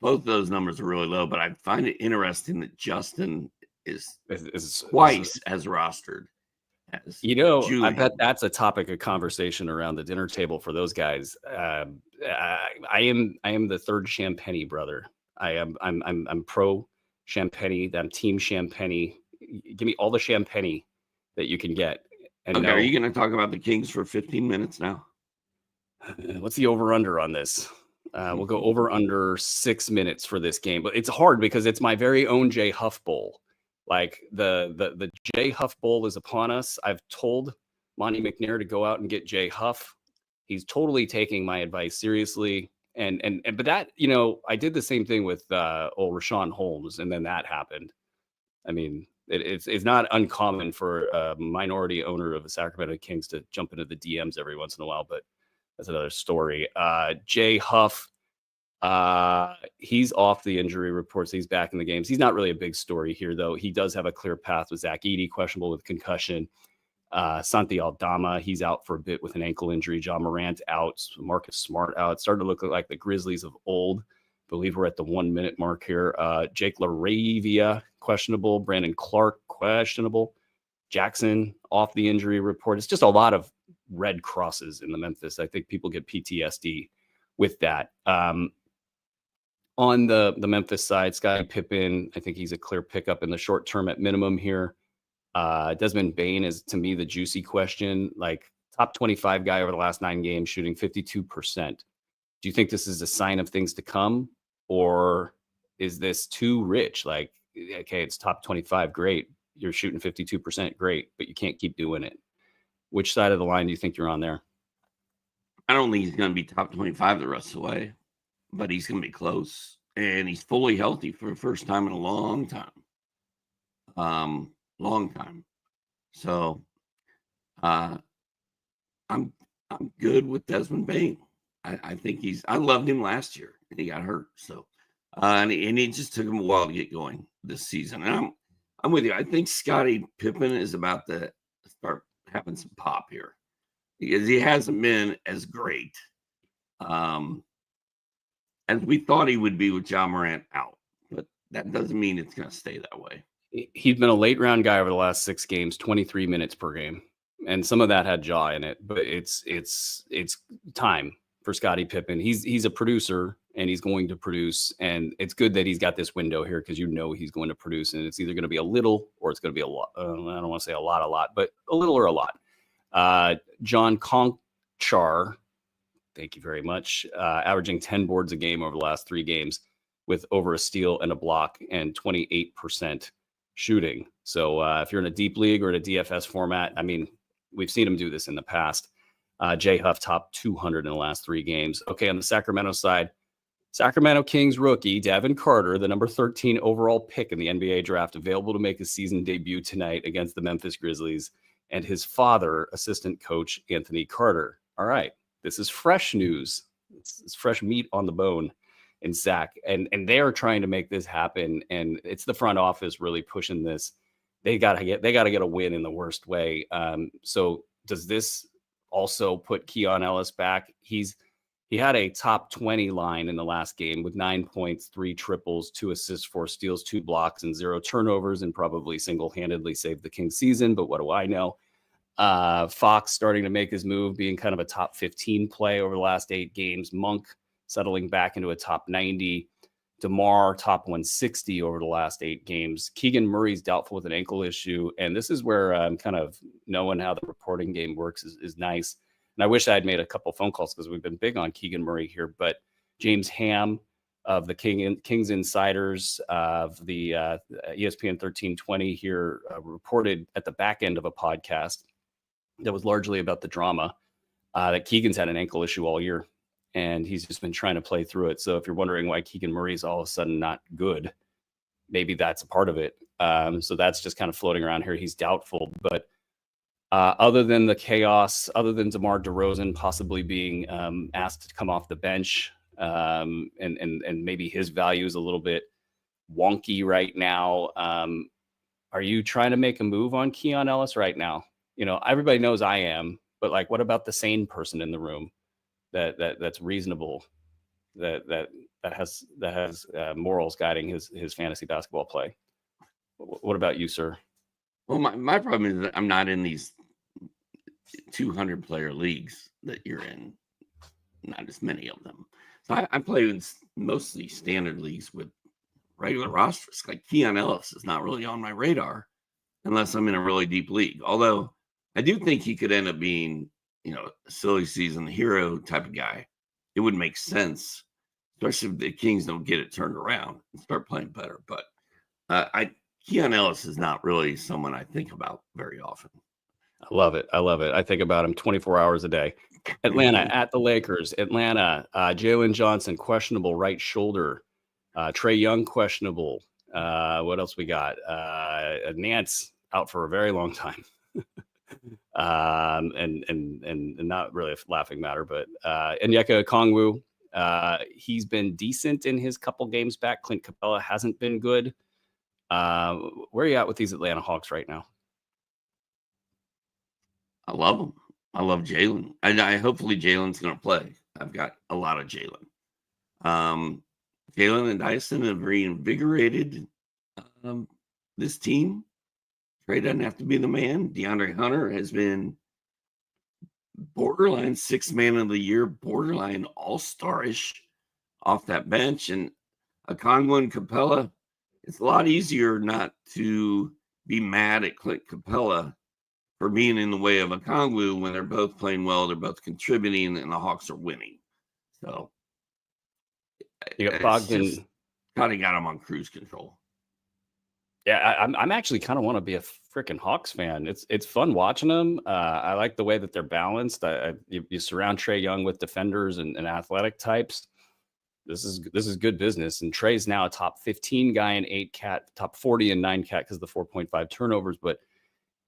Both of those numbers are really low, but I find it interesting that Justin is twice as rostered as Julian. I bet that's a topic of conversation around the dinner table for those guys. I am the third Champagny brother. I'm pro Champagny. I'm team Champagny. Give me all the Champagny that you can get. And okay, are you going to talk about the Kings for 15 minutes now? What's the over-under on this? We'll go over-under 6 minutes for this game. But it's hard because it's my very own Jay Huff Bowl. Like the Jay Huff Bowl is upon us. I've told Monty McNair to go out and get Jay Huff. He's totally taking my advice seriously. But that, I did the same thing with old Rashawn Holmes, and then that happened. I mean, it's not uncommon for a minority owner of the Sacramento Kings to jump into the DMs every once in a while, but that's another story. Jay Huff, he's off the injury reports. He's back in the games. He's not really a big story here, though. He does have a clear path with Zach Edey, questionable with concussion. Santi Aldama, he's out for a bit with an ankle injury. John Morant out. Marcus Smart out. It's starting to look like the Grizzlies of old. I believe we're at the 1 minute mark here. Jake LaRavia, questionable. Brandon Clark, questionable. Jackson off the injury report. It's just a lot of red crosses in the Memphis. I think people get PTSD with that. On the Memphis side, Scottie Pippen, I think he's a clear pickup in the short term at minimum here. Desmond Bane is, to me, the juicy question. Like, top 25 guy over the last 9 games, shooting 52%. Do you think this is a sign of things to come, or is this too rich? Like, okay, it's top 25, great. You're shooting 52%, great, but you can't keep doing it. Which side of the line do you think you're on there? I don't think he's going to be top 25 the rest of the way, but he's going to be close. And he's fully healthy for the first time in a long time. Long time. So I'm good with Desmond Bane. I think I loved him last year and he got hurt. So and he just took him a while to get going this season. And I'm with you. I think Scottie Pippen is about to start having some pop here because he hasn't been as great as we thought he would be with John Morant out. But that doesn't mean it's going to stay that way. He's been a late round guy over the last 6 games, 23 minutes per game. And some of that had jaw in it, but it's time for Scottie Pippen. He's a producer and he's going to produce. And it's good that he's got this window here because he's going to produce. And it's either going to be a little or it's going to be a lot. I don't want to say a lot, but a little or a lot. John Conchar, thank you very much, averaging 10 boards a game over the last 3 games with over a steal and a block and 28% shooting. So if you're in a deep league or in a DFS format, I mean, we've seen him do this in the past. Jay Huff top 200 in the last 3 games. Okay, on the Sacramento side, Sacramento Kings rookie Davin Carter, the number 13 overall pick in the NBA draft, available to make his season debut tonight against the Memphis Grizzlies, and his father, assistant coach Anthony Carter. All right, this is fresh news. It's fresh meat on the bone in Sac, and they are trying to make this happen, and it's the front office really pushing this. They gotta get a win in the worst way. So does this also put Keon Ellis back? He had a top 20 line in the last game with 9 points, 3 triples, 2 assists, 4 steals, 2 blocks, and 0 turnovers, and probably single-handedly saved the Kings season. But what do I know? Fox starting to make his move, being kind of a top 15 play over the last 8 games. Monk settling back into a top 90. DeMar top 160 over the last 8 games. Keegan Murray's doubtful with an ankle issue. And this is where kind of knowing how the reporting game works is nice. And I wish I had made a couple phone calls because we've been big on Keegan Murray here. But James Ham of the Kings Insiders of the ESPN 1320 here reported at the back end of a podcast that was largely about the drama that Keegan's had an ankle issue all year. And he's just been trying to play through it. So if you're wondering why Keegan Murray's all of a sudden not good, maybe that's a part of it. So that's just kind of floating around here. He's doubtful. But other than the chaos, other than DeMar DeRozan possibly being asked to come off the bench, and maybe his value is a little bit wonky right now, are you trying to make a move on Keon Ellis right now? You know, everybody knows I am, but like, what about the sane person in the room? That's reasonable, that has morals guiding his fantasy basketball play. What about you, sir? Well, my problem is that I'm not in these 200 player leagues that you're in, not as many of them. So I play in mostly standard leagues with regular rosters. Like Keon Ellis is not really on my radar unless I'm in a really deep league. Although I do think he could end up being, you know, a silly season hero type of guy. It would make sense, especially if the Kings don't get it turned around and start playing better. But Keon Ellis is not really someone I think about very often. I love it. I think about him 24 hours a day. Atlanta at the Lakers. Atlanta, Jalen Johnson, questionable right shoulder. Trae Young, questionable. What else we got? Nance out for a very long time. And not really a laughing matter, but Onyeka Okongwu, he's been decent in his couple games back. Clint Capella hasn't been good. Where are you at with these Atlanta Hawks right now? I love them. I love Jalen. I hopefully Jalen's going to play. I've got a lot of Jalen. Jalen and Dyson have reinvigorated this team. Trey doesn't have to be the man. DeAndre Hunter has been borderline 6th man of the year, borderline all-star-ish off that bench. And Okongwu and Capella, it's a lot easier not to be mad at Clint Capella for being in the way of Okongwu when they're both playing well, they're both contributing, and the Hawks are winning. So you got Bogdan. Kind of got him on cruise control. Yeah, I'm actually kind of want to be a freaking Hawks fan. It's fun watching them. I like the way that they're balanced. You surround Trae Young with defenders and athletic types. This is good business. And Trey's now a top 15 guy in 8-cat, top 40 in 9-cat because of the 4.5 turnovers. But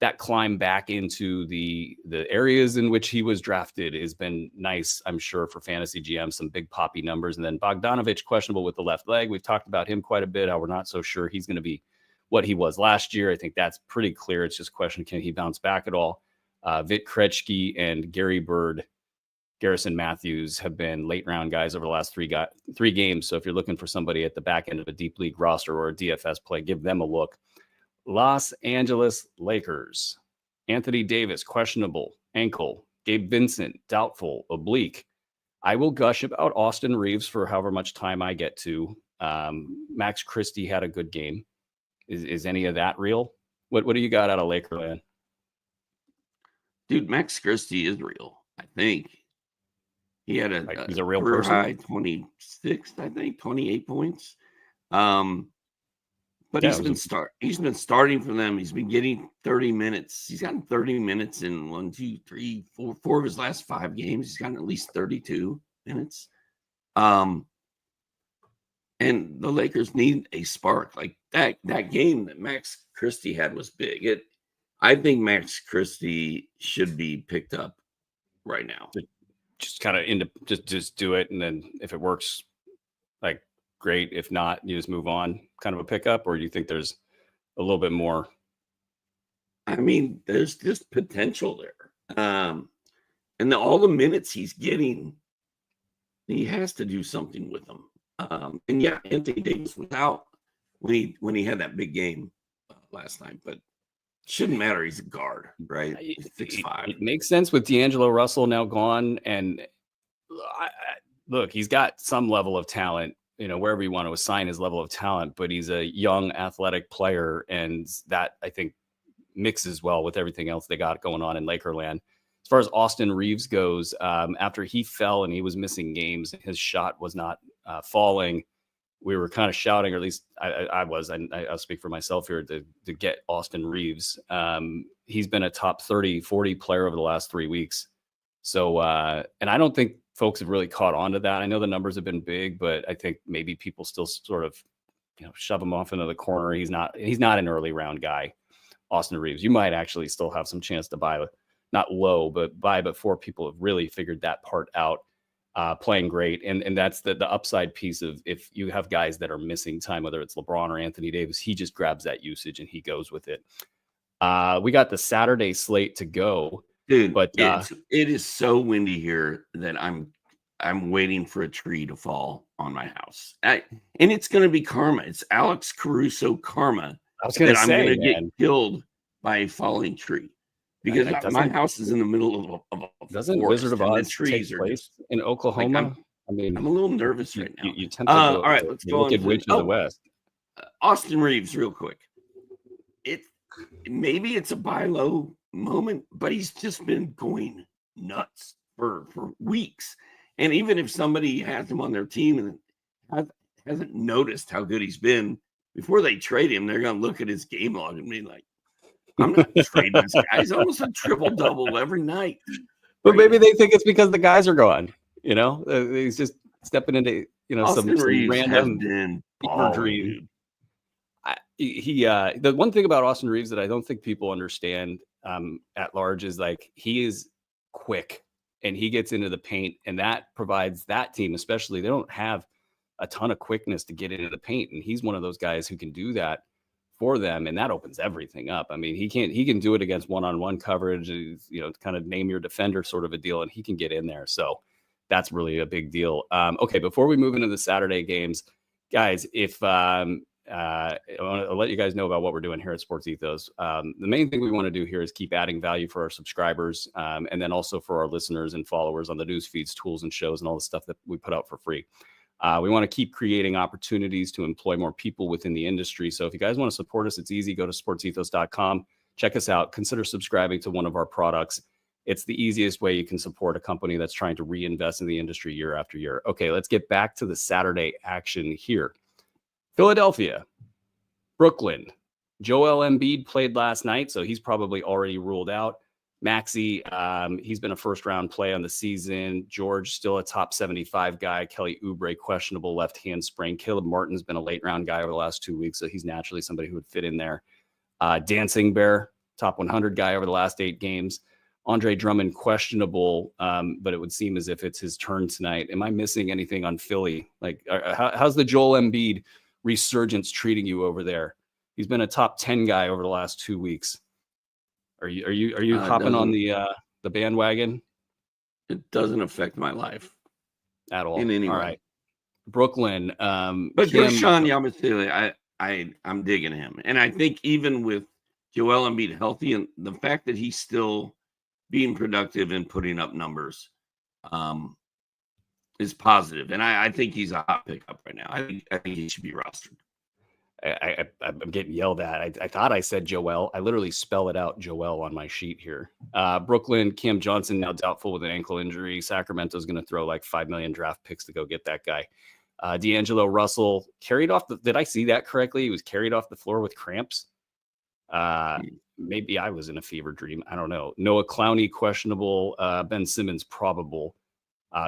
that climb back into the areas in which he was drafted has been nice, I'm sure, for fantasy GM. Some big poppy numbers. And then Bogdanovich, questionable with the left leg. We've talked about him quite a bit, how we're not so sure he's going to be what he was last year. I think that's pretty clear. It's just a question, can he bounce back at all? Vit Krejci and Gary Bird, Garrison Matthews have been late round guys over the last three games. So if you're looking for somebody at the back end of a deep league roster or a DFS play, give them a look. Los Angeles Lakers. Anthony Davis, questionable, ankle. Gabe Vincent, doubtful, oblique. I will gush about Austin Reeves for however much time I get to. Max Christie had a good game. Is any of that real? What do you got out of Lakerland? Dude, Max Christie is real, I think. He had He's a real career person. high 26, I think, 28 points. But Yeah, he's been starting for them. He's been getting 30 minutes. He's gotten 30 minutes in 4 of his last 5 games. He's gotten at least 32 minutes. And the Lakers need a spark. Like that game that Max Christie had was big. I think Max Christie should be picked up right now. Just kind of just do it, and then if it works, like, great. If not, you just move on, kind of a pickup, or do you think there's a little bit more? I mean, there's just potential there. And all the minutes he's getting, he has to do something with them. And yeah, Anthony Davis was out when he had that big game last night, but shouldn't matter. He's a guard, right? 6'5". It makes sense with D'Angelo Russell now gone, and look, he's got some level of talent, wherever you want to assign his level of talent, but he's a young athletic player, and that, I think, mixes well with everything else they got going on in Lakerland. As far as Austin Reeves goes, after he fell and he was missing games, his shot was not falling. We were kind of shouting, or at least I was, and I'll speak for myself here, to get Austin Reeves. He's been a top 30, 40 player over the last 3 weeks. So, and I don't think folks have really caught on to that. I know the numbers have been big, but I think maybe people still sort of, shove him off into the corner. He's not an early round guy, Austin Reeves. You might actually still have some chance to buy, not low, but buy before people have really figured that part out. Playing great. And that's the upside piece of, if you have guys that are missing time, whether it's LeBron or Anthony Davis, he just grabs that usage and he goes with it. We got the Saturday slate to go. Dude, but it is so windy here that I'm waiting for a tree to fall on my house. And it's going to be karma. It's Alex Caruso karma. I was going to say, I'm going to get killed by a falling tree. Because my house is in the middle of a doesn't forest, Wizard of Oz trees take place in Oklahoma? I'm a little nervous right now. You tend to all right, let's go on. Wicked Witch of the West. Austin Reeves, real quick. Maybe it's a buy low moment, but he's just been going nuts for weeks. And even if somebody has him on their team and hasn't noticed how good he's been, before they trade him, they're going to look at his game log and be like, I'm not trading this guy. He's almost a triple-double every night. But maybe they think it's because the guys are gone. He's just stepping into some random dream. The one thing about Austin Reeves that I don't think people understand at large is, like, he is quick and he gets into the paint, and that provides that team, especially, they don't have a ton of quickness to get into the paint, and he's one of those guys who can do that for them, and that opens everything up. I mean, he can do it against one-on-one coverage, kind of name your defender sort of a deal, and he can get in there. So that's really a big deal. Okay, before we move into the Saturday games, guys, if I'll let you guys know about what we're doing here at Sports Ethos. The main thing we want to do here is keep adding value for our subscribers, and then also for our listeners and followers on the news feeds, tools, and shows, and all the stuff that we put out for free. We want to keep creating opportunities to employ more people within the industry. So if you guys want to support us, it's easy. Go to sportsethos.com. Check us out. Consider subscribing to one of our products. It's the easiest way you can support a company that's trying to reinvest in the industry year after year. Okay, let's get back to the Saturday action here. Philadelphia, Brooklyn. Joel Embiid played last night, so he's probably already ruled out. Maxey, he's been a first-round play on the season. George, still a top 75 guy. Kelly Oubre, questionable left hand sprain. Caleb Martin's been a late-round guy over the last 2 weeks, so he's naturally somebody who would fit in there. Dancing Bear, top 100 guy over the last 8 games. Andre Drummond, questionable, but it would seem as if it's his turn tonight. Am I missing anything on Philly? Like, how's the Joel Embiid resurgence treating you over there? He's been a top 10 guy over the last 2 weeks. Are you hopping on the bandwagon? It doesn't affect my life at all. In any way. All right. Brooklyn. But Sean Yamasile, I'm digging him. And I think even with Joel Embiid healthy and the fact that he's still being productive and putting up numbers is positive. And I think he's a hot pickup right now. I think he should be rostered. I'm getting yelled at. I thought I said Joel. I literally spell it out Joel on my sheet here. Brooklyn, Cam Johnson now doubtful with an ankle injury. Sacramento's going to throw like 5 million draft picks to go get that guy. D'Angelo Russell carried off did I see that correctly? He was carried off the floor with cramps. Maybe I was in a fever dream. I don't know. Noah Clowney questionable. Ben Simmons probable.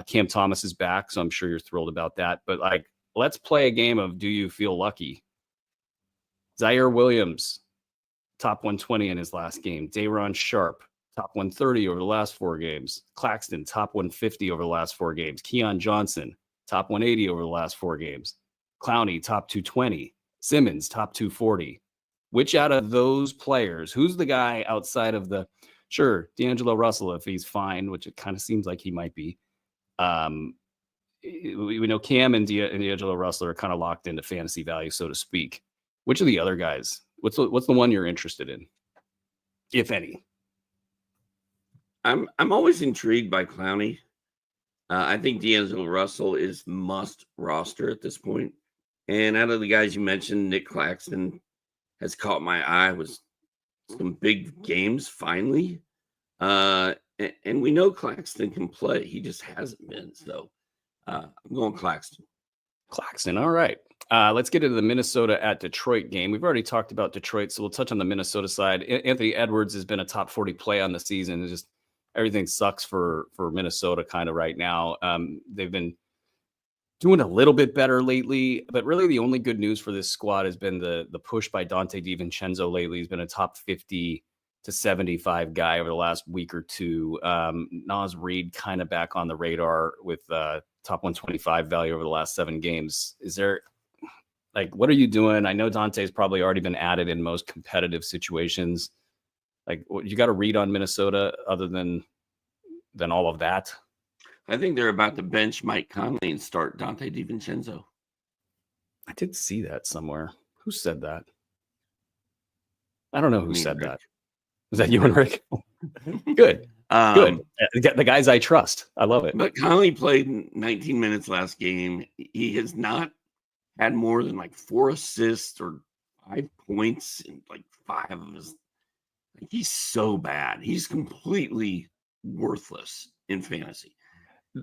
Cam Thomas is back, so I'm sure you're thrilled about that. But like, let's play a game of do you feel lucky? Zaire Williams, top 120 in his last game. Day'Ron Sharp, top 130 over the last 4 games. Claxton, top 150 over the last 4 games. Keon Johnson, top 180 over the last 4 games. Clowney, top 220. Simmons, top 240. Which out of those players, who's the guy outside of sure, D'Angelo Russell, if he's fine, which it kind of seems like he might be. We know Cam and D'Angelo Russell are kind of locked into fantasy value, so to speak. Which of the other guys? What's the one you're interested in, if any? I'm always intrigued by Clowney. I think D'Angelo Russell is must roster at this point. And out of the guys you mentioned, Nick Claxton has caught my eye with some big games finally. And we know Claxton can play. He just hasn't been. So I'm going Claxton. Claxton, all right. Let's get into the Minnesota at Detroit game. We've already talked about Detroit, so we'll touch on the Minnesota side. Anthony Edwards has been a top 40 play on the season. It's just everything sucks for Minnesota kind of right now. They've been doing a little bit better lately, but really the only good news for this squad has been the push by Dante DiVincenzo lately. He's been a top 50 to 75 guy over the last week or two. Naz Reid kind of back on the radar with top 125 value over the last 7 games. Is there, like, what are you doing? I know Dante's probably already been added in most competitive situations. Like, what you got to read on Minnesota other than all of that? I think they're about to bench Mike Conley and start Dante DiVincenzo. I did see that somewhere. Who said that? I don't know who said that. Was that you and Rick? Good. Good. The guys I trust. I love it. But Conley played 19 minutes last game. He has not had more than like 4 assists or 5 points in like 5 of his. Like, he's so bad. He's completely worthless in fantasy.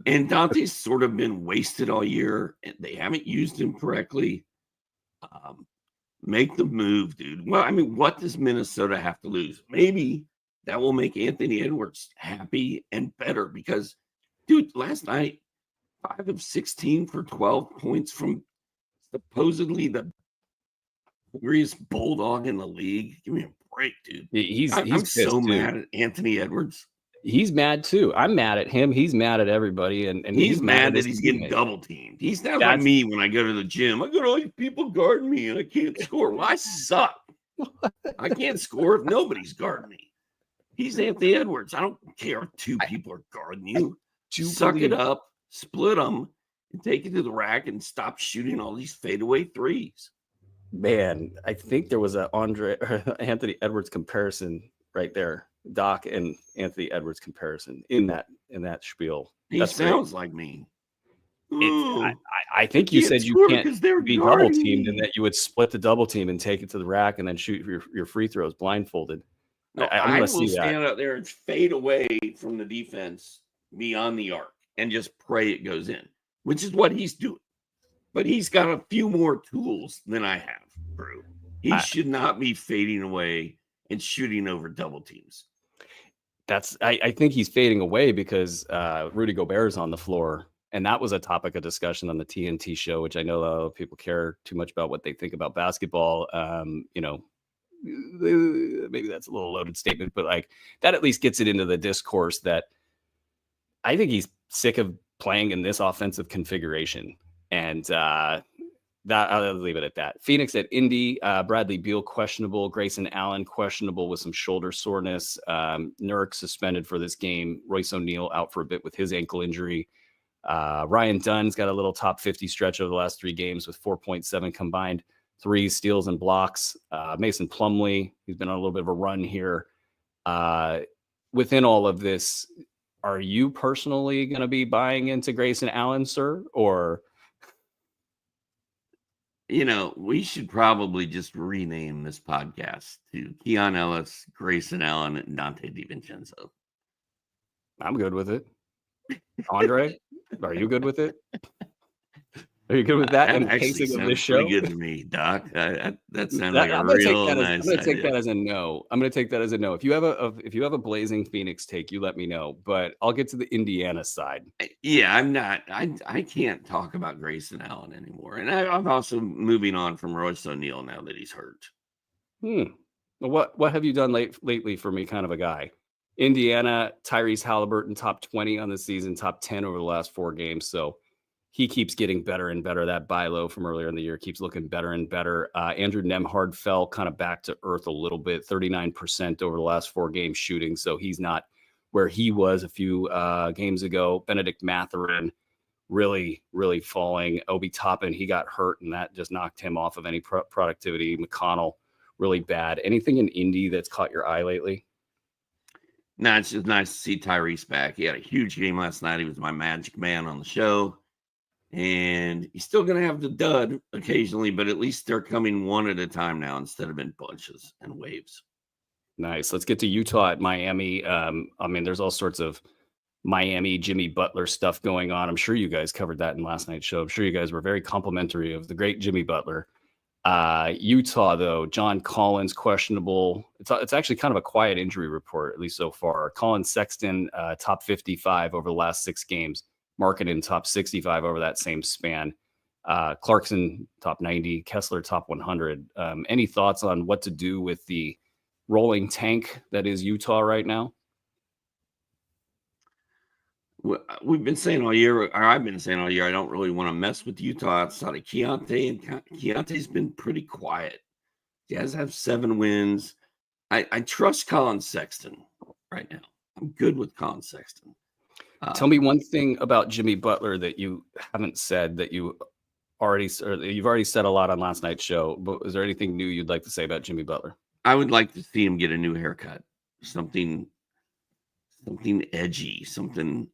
And Dante's sort of been wasted all year, and they haven't used him correctly. Make the move, dude. Well, I mean, what does Minnesota have to lose? Maybe that will make Anthony Edwards happy and better because, dude, last night, 5 of 16 for 12 points from supposedly the greatest bulldog in the league. Give me a break, dude. I'm so mad at Anthony Edwards. He's mad too. I'm mad at him. He's mad at everybody, and he's mad that he's getting double teamed. He's not like me when I go to the gym. I got all these people guarding me, and I can't score. Well, I suck. I can't score if nobody's guarding me. He's Anthony Edwards. I don't care if 2 people are guarding you. Suck it up, split them, and take it to the rack, and stop shooting all these fadeaway threes. Man, I think there was a Anthony Edwards comparison right there. Doc and Anthony Edwards comparison in that spiel. He sounds like me. I think you said you can't be double teamed and that you would split the double team and take it to the rack and then shoot your free throws blindfolded. No, I will stand out there and fade away from the defense beyond the arc and just pray it goes in, which is what he's doing. But he's got a few more tools than I have, bro. He should not be fading away and shooting over double teams. I think he's fading away because Rudy Gobert is on the floor. And that was a topic of discussion on the TNT show, which I know a lot of people care too much about what they think about basketball. Maybe that's a little loaded statement, but like that at least gets it into the discourse that I think he's sick of playing in this offensive configuration. And that I'll leave it at that. Phoenix at Indy, Bradley Beal questionable, Grayson Allen questionable with some shoulder soreness. Nurk suspended for this game. Royce O'Neal out for a bit with his ankle injury. Ryan Dunn's got a little top 50 stretch over the last 3 games with 4.7 combined 3 steals and blocks. Mason Plumlee, he's been on a little bit of a run here. Within all of this, are you personally going to be buying into Grayson Allen, sir? Or, we should probably just rename this podcast to Keon Ellis, Grayson Allen, and Dante DiVincenzo. I'm good with it. Andre, are you good with it? Are you good with that? That and actually pacing of sounds this show? pretty good to me, Doc. That sounds like a I'm gonna real take that nice I'm gonna take idea. that as a no. I'm gonna take that as a no. If you have a blazing Phoenix take, you let me know. But I'll get to the Indiana side. Yeah, I'm not. I can't talk about Grayson Allen anymore, and I'm also moving on from Royce O'Neal now that he's hurt. Well, what have you done lately for me, kind of a guy? Indiana, Tyrese Halliburton, top 20 on the season, top 10 over the last 4 games. So he keeps getting better and better. That buy low from earlier in the year keeps looking better and better. Andrew Nemhard fell kind of back to earth a little bit, 39% over the last 4 games shooting. So he's not where he was a few games ago. Benedict Mathurin really, really falling. Obi Toppin, he got hurt, and that just knocked him off of any productivity. McConnell, really bad. Anything in Indy that's caught your eye lately? No, it's just nice to see Tyrese back. He had a huge game last night. He was my magic man on the show. And he's still going to have the dud occasionally, but at least they're coming one at a time now instead of in bunches and waves. Nice. Let's get to Utah at Miami. There's all sorts of Miami Jimmy Butler stuff going on. I'm sure you guys covered that in last night's show. I'm sure you guys were very complimentary of the great Jimmy Butler. Utah, though, John Collins questionable. It's actually kind of a quiet injury report, at least so far. Colin Sexton, top 55 over the last 6 games. Markkanen top 65 over that same span. Clarkson top 90. Kessler top 100. Any thoughts on what to do with the rolling tank that is Utah right now? Well, we've been saying all year, or I've been saying all year, I don't really want to mess with Utah outside of Keontae, and Keontae's been pretty quiet. Jazz have 7 wins. I trust Colin Sexton right now. I'm good with Colin Sexton. Tell me one thing about Jimmy Butler that you haven't said that you've already said a lot on last night's show. But is there anything new you'd like to say about Jimmy Butler? I would like to see him get a new haircut, something edgy, something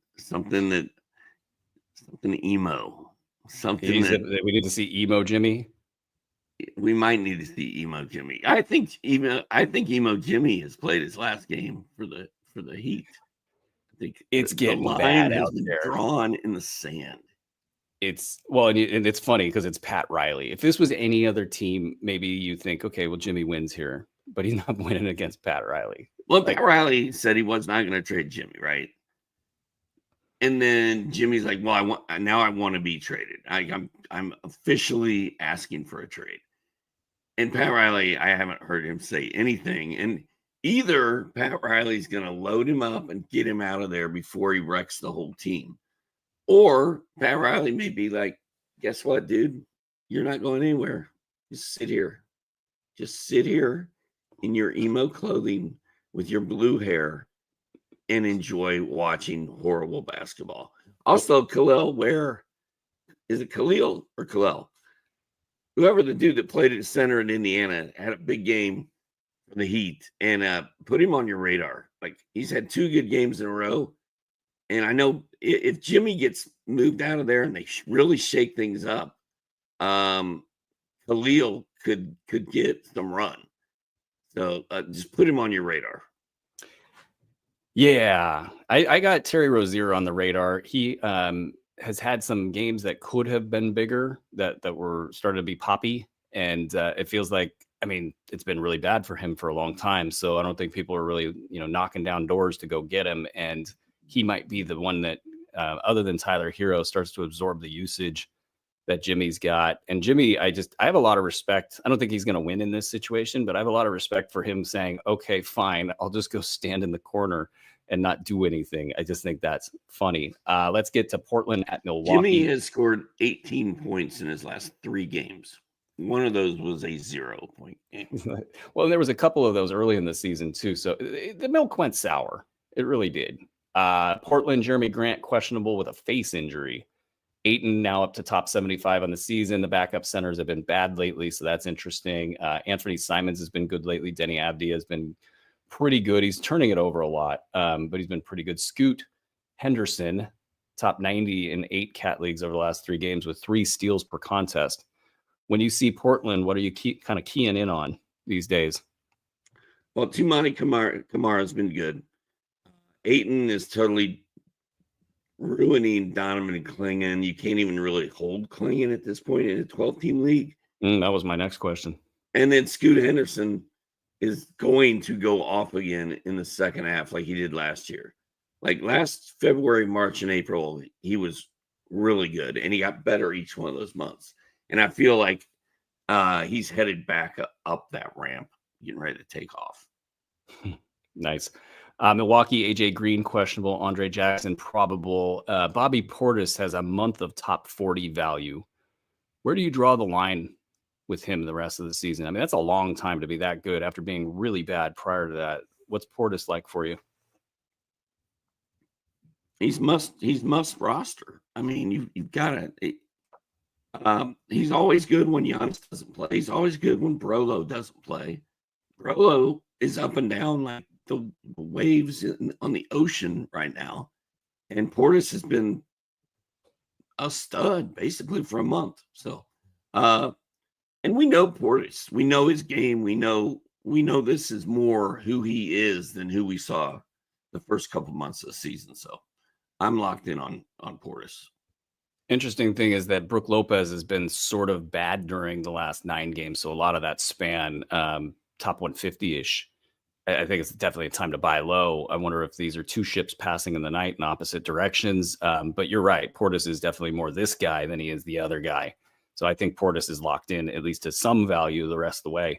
emo, something that we need to see emo Jimmy. We might need to see emo Jimmy. I think emo Jimmy has played his last game for the Heat. I think it's getting the line bad has out been there. Drawn in the sand. And it's funny because it's Pat Riley. If this was any other team, maybe you think, okay, well, Jimmy wins here, but he's not winning against Pat Riley. Well, Pat Riley said he was not going to trade Jimmy, right? And then Jimmy's like, "Well, I want to be traded. I'm officially asking for a trade." And Pat Riley, I haven't heard him say anything. And either Pat Riley's going to load him up and get him out of there before he wrecks the whole team, or Pat Riley may be like, "Guess what, dude? You're not going anywhere. Just sit here. Just sit here in your emo clothing with your blue hair and enjoy watching horrible basketball." Also, Khalil Ware, is it Khalil or Khalil? Whoever the dude that played at center in Indiana had a big game for the Heat, and put him on your radar. Like, he's had 2 good games in a row. And I know if Jimmy gets moved out of there and they really shake things up, Khalil could get some run. So just put him on your radar. Yeah, I got Terry Rozier on the radar. He has had some games that could have been bigger that were starting to be poppy. And it feels like, it's been really bad for him for a long time. So I don't think people are really, knocking down doors to go get him. And he might be the one that, other than Tyler Hero, starts to absorb the usage that Jimmy's got. And Jimmy, I have a lot of respect. I don't think he's going to win in this situation, but I have a lot of respect for him saying, okay, fine, I'll just go stand in the corner and not do anything. I just think that's funny. Let's get to Portland at Milwaukee. Jimmy has scored 18 points in his last 3 games. One of those was a 0-point game. Well, there was a couple of those early in the season too. So the milk went sour. It really did. Portland, Jeremy Grant, questionable with a face injury. Ayton now up to top 75 on the season. The backup centers have been bad lately, so that's interesting. Anthony Simons has been good lately. Denny Avdia has been pretty good. He's turning it over a lot, but he's been pretty good. Scoot Henderson, top 90 in 8 cat leagues over the last 3 games with 3 steals per contest. When you see Portland, what are you kind of keying in on these days? Well, Tumani Kamara has been good. Ayton is totally ruining Donovan Clingan. You can't even really hold Clingan at this point in a 12-team league. That was my next question. And then Scoot Henderson is going to go off again in the second half like he did last year. Like last February, March, and April, he was really good, and he got better each one of those months. And I feel like he's headed back up that ramp, getting ready to take off. Nice. Milwaukee, AJ Green, questionable. Andre Jackson, probable. Bobby Portis has a month of top 40 value. Where do you draw the line with him the rest of the season? I mean, that's a long time to be that good after being really bad prior to that. What's Portis like for you? He's must roster. I mean, you've got to. He's always good when Giannis doesn't play. He's always good when Brolo doesn't play. Brolo is up and down like the waves on the ocean right now, and Portis has been a stud basically for a month. So, and we know Portis. We know his game. We know this is more who he is than who we saw the first couple months of the season. So, I'm locked in on Portis. Interesting thing is that Brook Lopez has been sort of bad during the last 9 games. So a lot of that span, top 150-ish. I think it's definitely a time to buy low. I wonder if these are 2 ships passing in the night in opposite directions. But you're right. Portis is definitely more this guy than he is the other guy. So I think Portis is locked in at least to some value the rest of the way.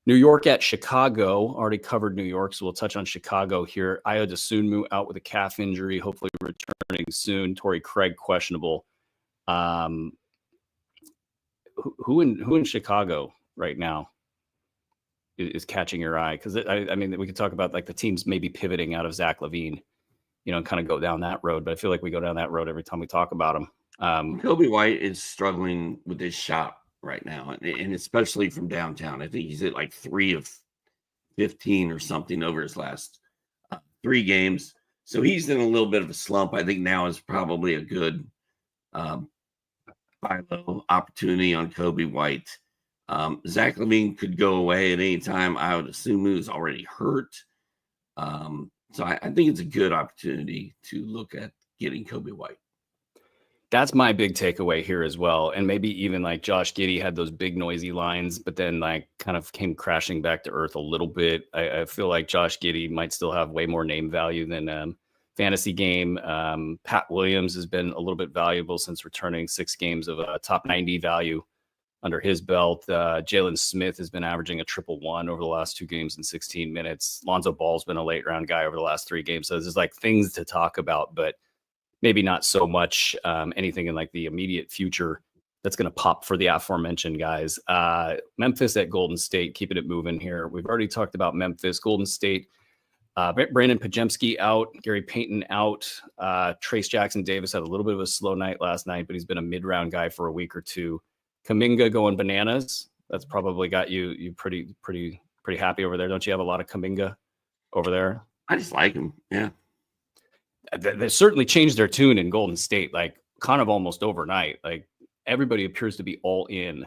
New York at Chicago. Already covered New York, so we'll touch on Chicago here. Ayo Dosunmu out with a calf injury, hopefully returning soon. Torrey Craig questionable. Who in Chicago right now is catching your eye? Because I mean, we could talk about like the teams maybe pivoting out of Zach LaVine, and kind of go down that road. But I feel like we go down that road every time we talk about him. Kobe White is struggling with his shot right now, and especially from downtown. I think he's at like 3 of 15 or something over his last 3 games. So he's in a little bit of a slump. I think now is probably a good buy low opportunity on Kobe White. Zach LaVine could go away at any time. I would assume he was already hurt. So I think it's a good opportunity to look at getting Kobe White. That's my big takeaway here as well. And maybe even like Josh Giddey had those big noisy lines, but then like kind of came crashing back to earth a little bit. I feel like Josh Giddey might still have way more name value than fantasy game. Pat Williams has been a little bit valuable since returning 6 games of a top 90 value under his belt. Jalen Smith has been averaging a 111 over the last 2 games in 16 minutes. Lonzo Ball's been a late round guy over the last 3 games. So there's like things to talk about, but maybe not so much anything in like the immediate future that's going to pop for the aforementioned guys. Memphis at Golden State, keeping it moving here. We've already talked about Memphis. Golden State, Brandon Pajemski out, Gary Payton out. Trace Jackson Davis had a little bit of a slow night last night, but he's been a mid-round guy for a week or 2. Kuminga going bananas. That's probably got you pretty happy over there. Don't you have a lot of Kuminga over there? I just like him. Yeah. They certainly changed their tune in Golden State, like kind of almost overnight. Like everybody appears to be all in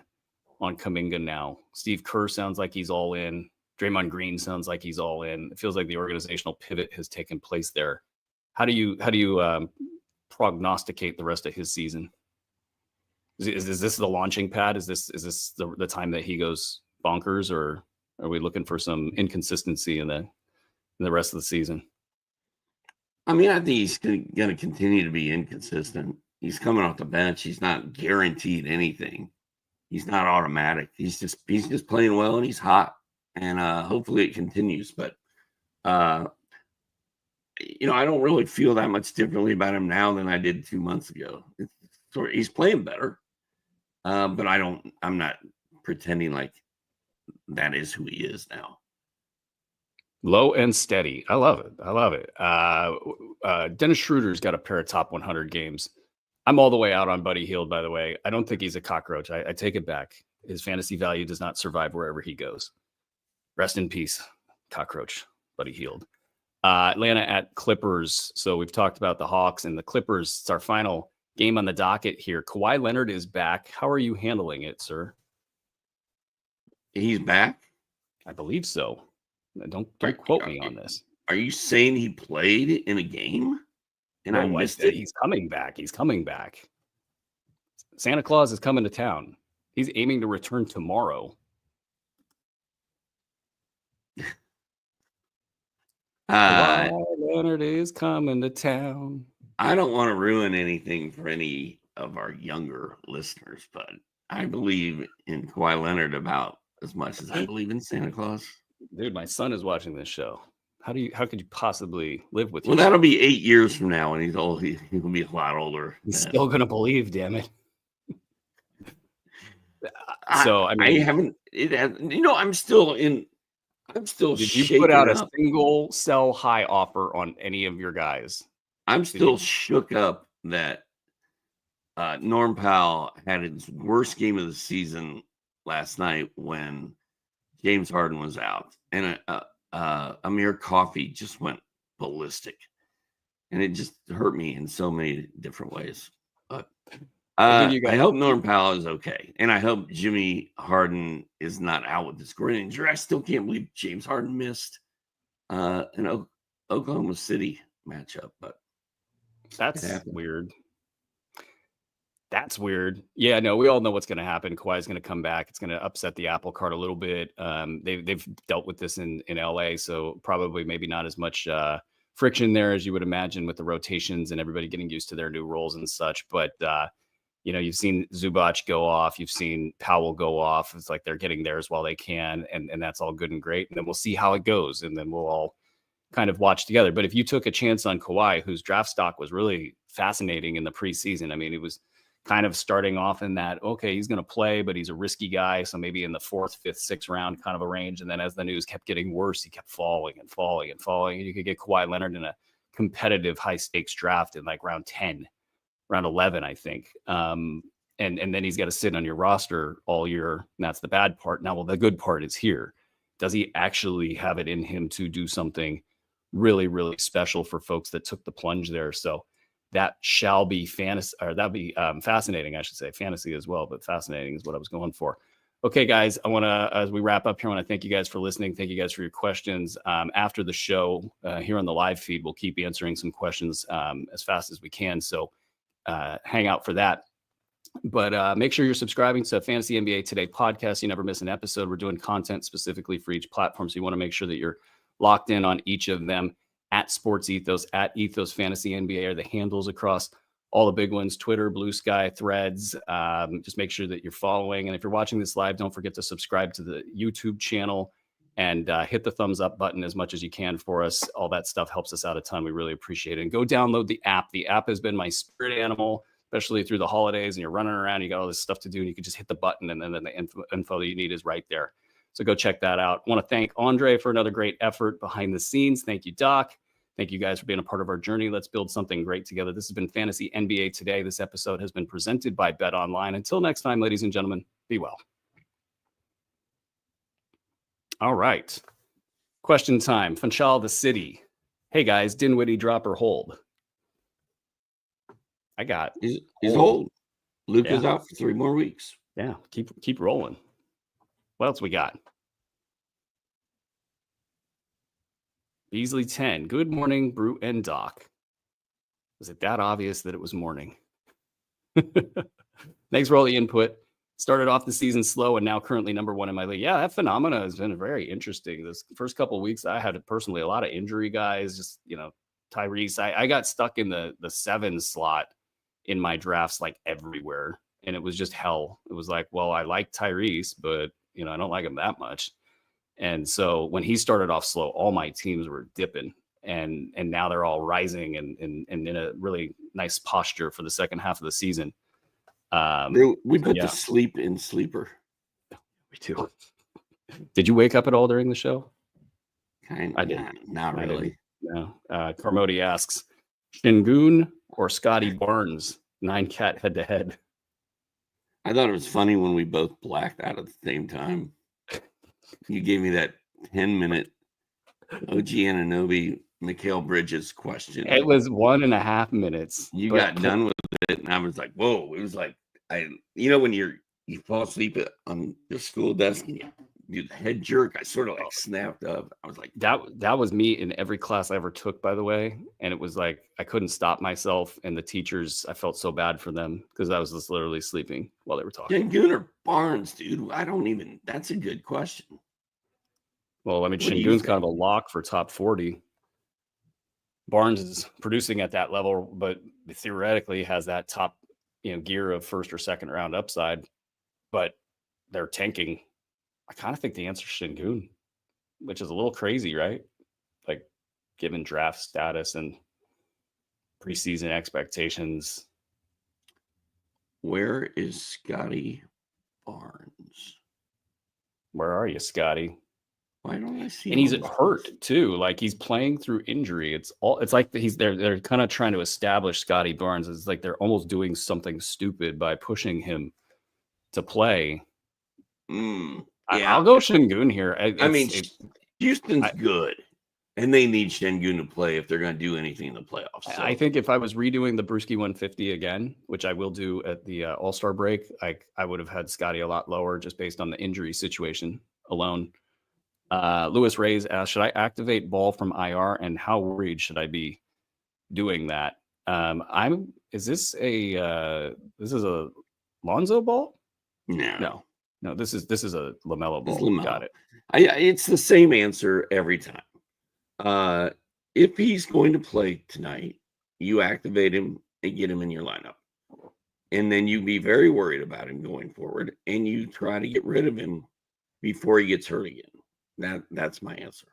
on Kuminga now. Steve Kerr sounds like he's all in. Draymond Green sounds like he's all in. It feels like the organizational pivot has taken place there. How do you prognosticate the rest of his season? Is this the launching pad? Is this the time that he goes bonkers, or are we looking for some inconsistency in the rest of the season? I mean, I think he's going to continue to be inconsistent. He's coming off the bench. He's not guaranteed anything. He's not automatic. He's just playing well, and he's hot. And hopefully it continues. But I don't really feel that much differently about him now than I did 2 months ago. He's playing better, but I'm not pretending like that is who he is now. Low and steady. I love it. Dennis Schroeder's got a pair of top 100 games. I'm all the way out on Buddy Hield, by the way. I don't think he's a cockroach. I take it back. His fantasy value does not survive wherever he goes. Rest in peace, cockroach, Buddy Hield. Atlanta at Clippers. So we've talked about the Hawks and the Clippers. It's our final game on the docket here. Kawhi Leonard is back. How are you handling it, sir? He's back? I believe so. Don't quote me on this. Are you saying he played in a game? And I missed it? He's coming back. He's coming back. Santa Claus is coming to town. He's aiming to return tomorrow. Leonard is coming to town. I don't want to ruin anything for any of our younger listeners, but I believe in Kawhi Leonard about as much as I believe in Santa Claus. Dude, my son is watching this show. How could you possibly live with? Well, that'll be 8 years from now when he's old. He'll be a lot older. He's still gonna believe, damn it. So I mean, I haven't. I'm still. Did you put out a single sell high offer on any of your guys? I'm still shook up that Norm Powell had his worst game of the season last night when James Harden was out, and Amir Coffey just went ballistic, and it just hurt me in so many different ways. But I hope Norm Powell is okay, and I hope Jimmy Harden is not out with this groin injury. I still can't believe James Harden missed an Oklahoma City matchup, but that's weird. That's weird. Yeah, no, we all know what's going to happen. Kawhi's going to come back. It's going to upset the apple cart a little bit. They've dealt with this in LA, so probably maybe not as much friction there as you would imagine with the rotations and everybody getting used to their new roles and such. But you've seen Zubac go off, you've seen Powell go off. It's like they're getting theirs while they can, and that's all good and great. And then we'll see how it goes, and then we'll all kind of watch together. But if you took a chance on Kawhi, whose draft stock was really fascinating in the preseason, I mean, it was kind of starting off in that, okay, he's going to play, but he's a risky guy. So maybe in the 4th, 5th, 6th round kind of a range. And then as the news kept getting worse, he kept falling and falling and falling. And you could get Kawhi Leonard in a competitive high stakes draft in like round 10, round 11, I think. And then he's got to sit on your roster all year. And that's the bad part. Now, well, the good part is here. Does he actually have it in him to do something really, really special for folks that took the plunge there? So that shall be fascinating, I should say. Fantasy as well, but fascinating is what I was going for. Okay, guys, I want to, as we wrap up here, I want to thank you guys for listening. Thank you guys for your questions. After the show here on the live feed, we'll keep answering some questions as fast as we can. So hang out for that. But make sure you're subscribing to Fantasy NBA Today podcast. You never miss an episode. We're doing content specifically for each platform. So you want to make sure that you're locked in on each of them. At Sports Ethos, at Ethos Fantasy NBA are the handles across all the big ones: Twitter, Blue Sky, Threads. Just make sure that you're following. And if you're watching this live, don't forget to subscribe to the YouTube channel and hit the thumbs up button as much as you can for us. All that stuff helps us out a ton. We really appreciate it. And go download the app. The app has been my spirit animal, especially through the holidays, and you're running around, you got all this stuff to do, and you can just hit the button, and then the info that you need is right there. So go check that out. I want to thank Andre for another great effort behind the scenes. Thank you, Doc. Thank you guys for being a part of our journey. Let's build something great together. This has been Fantasy NBA Today. This episode has been presented by Bet Online. Until next time, ladies and gentlemen, be well. All right. Question time. Funchal the City. Hey, guys, Dinwiddie drop or hold? I got He's hold. Luke is out for 3 more weeks. Yeah, keep rolling. What else we got? Beasley 10. Good morning, Brute and Doc. Was it that obvious that it was morning? Thanks for all the input. Started off the season slow and now currently number 1 in my league. Yeah, that phenomena has been very interesting. This first couple of weeks, I had personally a lot of injury guys. Just, Tyrese. I got stuck in the 7 slot in my drafts like everywhere. And it was just hell. It was like, well, I like Tyrese, but, I don't like him that much. And so when he started off slow, all my teams were dipping, and now they're all rising and in a really nice posture for the second half of the season. We put the sleep in sleeper. We do. Did you wake up at all during the show? I didn't. Not really. No. Carmody asks, Shingun or Scotty Barnes 9-cat head-to-head. I thought it was funny when we both blacked out at the same time. You gave me that 10-minute OG Anunoby, Mikal Bridges question. It was 1.5 minutes. You got done with it, and I was like, whoa. It was like, when you fall asleep on your school desk and you do the head jerk, I sort of like snapped up. I was like, that was me in every class I ever took, by the way. And it was like, I couldn't stop myself. And the teachers, I felt so bad for them because I was just literally sleeping while they were talking. Sengun or Barnes, dude? That's a good question. Well, I mean, Sengun's kind of a lock for top 40. Barnes is producing at that level, but theoretically has that top, gear of first or second round upside, but they're tanking. I kind of think the answer is Sengun, which is a little crazy, right? Like, given draft status and preseason expectations. Where is Scotty Barnes? Where are you, Scotty? Why don't I see? And he's hurt too. Like, he's playing through injury. It's like they're kind of trying to establish Scotty Barnes. It's like they're almost doing something stupid by pushing him to play. Yeah. I'll go Sengun here. Houston's good, and they need Sengun to play if they're going to do anything in the playoffs. So. I think if I was redoing the Bruski 150 again, which I will do at the All-Star break, I would have had Scotty a lot lower just based on the injury situation alone. Lewis Reyes asked, should I activate Ball from IR, and how worried should I be doing that? Is this a Lonzo Ball? No, this is a LaMelo Ball. Got it. It's the same answer every time. If he's going to play tonight, you activate him and get him in your lineup. And then you be very worried about him going forward, and you try to get rid of him before he gets hurt again. That's my answer.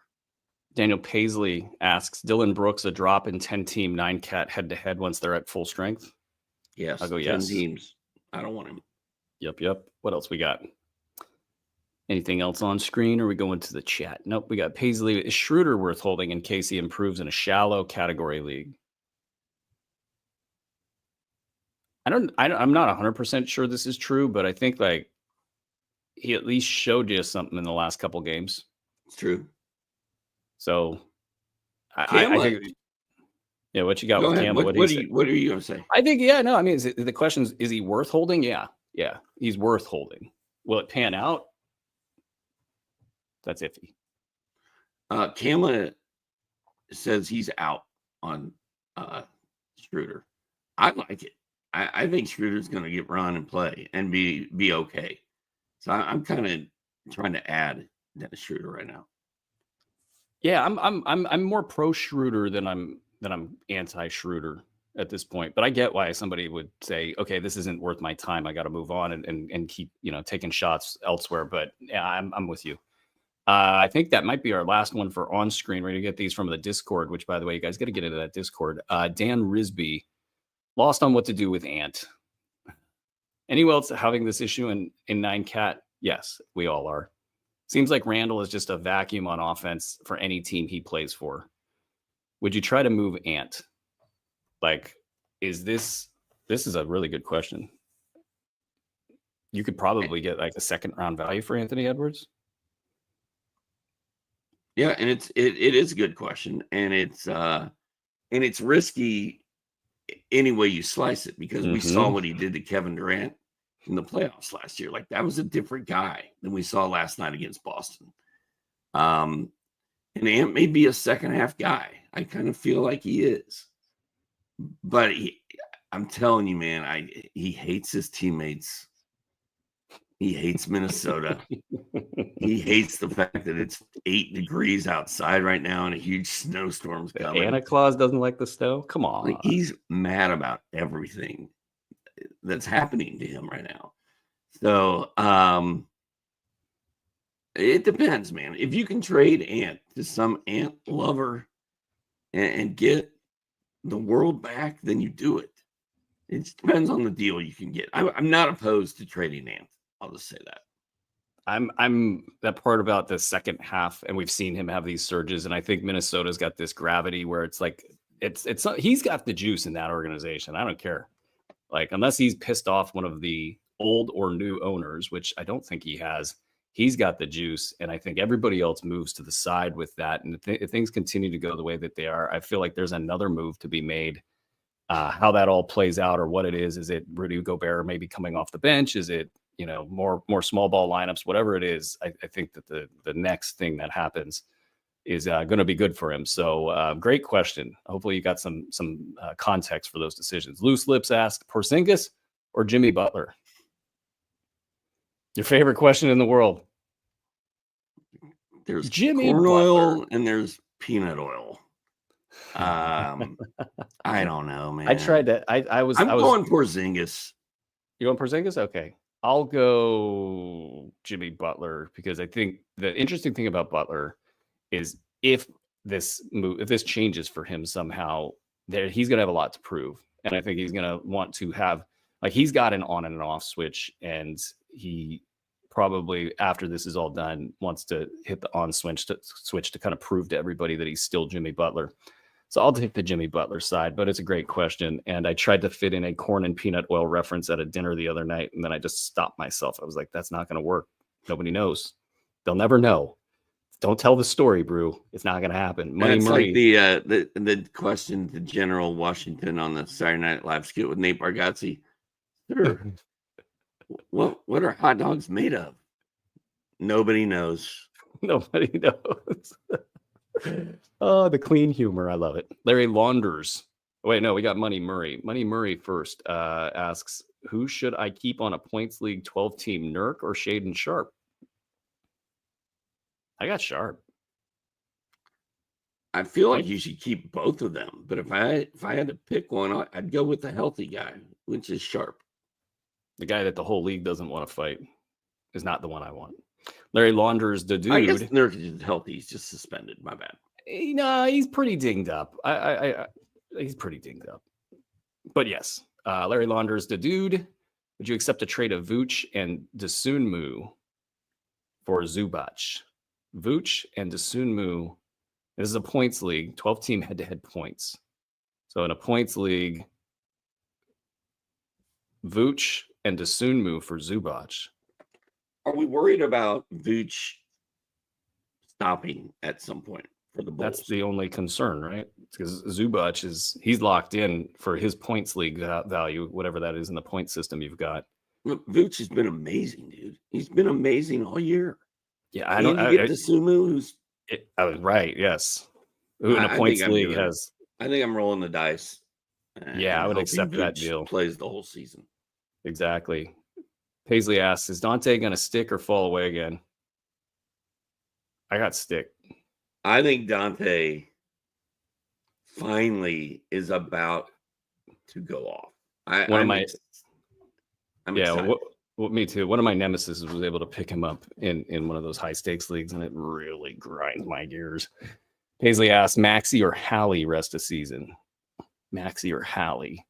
Daniel Paisley asks, Dylan Brooks a drop in 10-team 9-cat head-to-head once they're at full strength? Yes. I'll go 10 yes. teams. I don't want him. Yep. What else we got? Anything else on screen, or are we going to the chat? Nope, we got Paisley. Is Schroeder worth holding in case he improves in a shallow category league? I'm not 100% sure this is true, but I think like he at least showed you something in the last couple games. It's true. So I think, yeah, what you got with Cam? What are you going to say? I think, I mean, the question is he worth holding? Yeah, he's worth holding. Will it pan out? That's iffy. Kamla says he's out on Schroeder. I like it. I think Schroeder's going to get run and play and be okay. So I'm kind of trying to add Dennis Schroeder right now. Yeah, I'm more pro Schroeder than I'm anti Schroeder at this point. But I get why somebody would say, okay, this isn't worth my time. I got to move on and keep taking shots elsewhere. But yeah, I'm with you. I think that might be our last one for on screen. We're going to get these from the Discord, which, by the way, you guys got to get into that Discord. Dan Risby, lost on what to do with Ant. Anyone else having this issue in 9-cat? Yes, we all are. Seems like Randall is just a vacuum on offense for any team he plays for. Would you try to move Ant? Like, this is a really good question. You could probably get like a second round value for Anthony Edwards. Yeah, and it is a good question, and it's risky any way you slice it, because we saw what he did to Kevin Durant in the playoffs last year. Like, that was a different guy than we saw last night against Boston. And Ant may be a second half guy. I kind of feel like he is, but I'm telling you, man, he hates his teammates. He hates Minnesota. He hates the fact that it's 8 degrees outside right now and a huge snowstorm's coming. Santa Claus doesn't like the snow? Come on. Like, he's mad about everything that's happening to him right now. So it depends, man. If you can trade Ant to some Ant lover and get the world back, then you do it. It just depends on the deal you can get. I'm not opposed to trading Ant. I'll just say that. I'm that part about the second half, and we've seen him have these surges, and I think Minnesota's got this gravity where it's like it's he's got the juice in that organization. I don't care. Like, unless he's pissed off one of the old or new owners, which I don't think he has, he's got the juice. And I think everybody else moves to the side with that. And if things continue to go the way that they are, I feel like there's another move to be made. How that all plays out or what it is it Rudy Gobert maybe coming off the bench? Is it, more small ball lineups, whatever it is? I think that the next thing that happens is going to be good for him. So great question. Hopefully you got some context for those decisions. Loose Lips asked, Porzingis or Jimmy Butler? Your favorite question in the world. There's Jimmy corn Butler. oil and there's peanut oil. I don't know, man. I tried to. I'm going Porzingis. You going Porzingis? Okay. I'll go Jimmy Butler because I think the interesting thing about Butler is if this changes for him somehow, he's going to have a lot to prove. And I think he's going to want to have, like, he's got an on and an off switch, and he probably, after this is all done, wants to hit the on switch to kind of prove to everybody that he's still Jimmy Butler. So I'll take the Jimmy Butler side, but it's a great question. And I tried to fit in a corn and peanut oil reference at a dinner the other night, and then I just stopped myself. I was like, that's not going to work. Nobody knows. They'll never know. Don't tell the story, Brew. It's not going to happen. Money Murray. Like the question to General Washington on the Saturday Night Live skit with Nate Bargatze. Sure. What are hot dogs made of? Nobody knows. Nobody knows. Oh, the clean humor. I love it. Larry Launders. Wait, no, we got Money Murray. Money Murray first asks, who should I keep on a points league 12-team, Nurk or Shaden Sharp? I got Sharp. I feel like you should keep both of them, but if I had to pick one, I'd go with the healthy guy, which is Sharp. The guy that the whole league doesn't want to fight is not the one I want. Larry Launders, the dude. I guess Nurk is healthy. He's just suspended. My bad. No, he's pretty dinged up. He's pretty dinged up. But yes, Larry Launders, the dude. Would you accept a trade of Vooch and Dosunmu for Zubac? Vooch and Dosunmu. This is a points league, 12-team head-to-head points. So in a points league, Vooch and Dosunmu for Zubac. Are we worried about Vooch stopping at some point for the Bulls? That's the only concern, right? Because Zubac he's locked in for his points league value, whatever that is in the point system you've got. Look, Vooch has been amazing, dude. He's been amazing all year. Yeah, I don't. I get Dosunmu, who's. I was right. Yes, who in a points league has. I think I'm rolling the dice. Yeah, I would accept that deal. Plays the whole season. Exactly. Paisley asks, is Dante going to stick or fall away again? I got stick. I think Dante finally is about to go off. I'm excited. Me too. One of my nemesis was able to pick him up in one of those high stakes leagues, and it really grinds my gears. Paisley asks, Maxey or Hallie rest of season? Maxey or Hallie?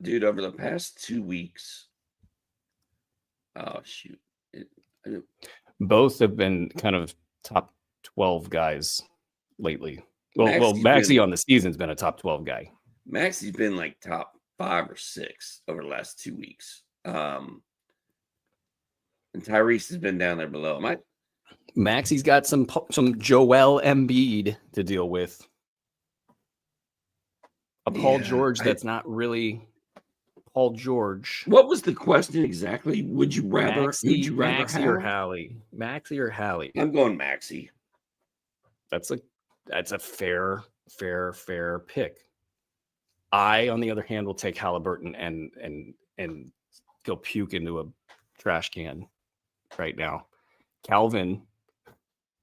Dude, over the past 2 weeks, both have been kind of top 12 guys lately. Well, Maxey on the season's been a top 12 guy. Maxey's been like top 5 or 6 over the last 2 weeks. And Tyrese has been down there below him. Maxey's got some Joel Embiid to deal with. Paul George that's not really Paul George. What was the question exactly? Would you rather Maxey or Hallie? Maxey or Hallie? I'm going Maxey. That's a fair pick. I, on the other hand, will take Halliburton and go puke into a trash can right now. Calvin,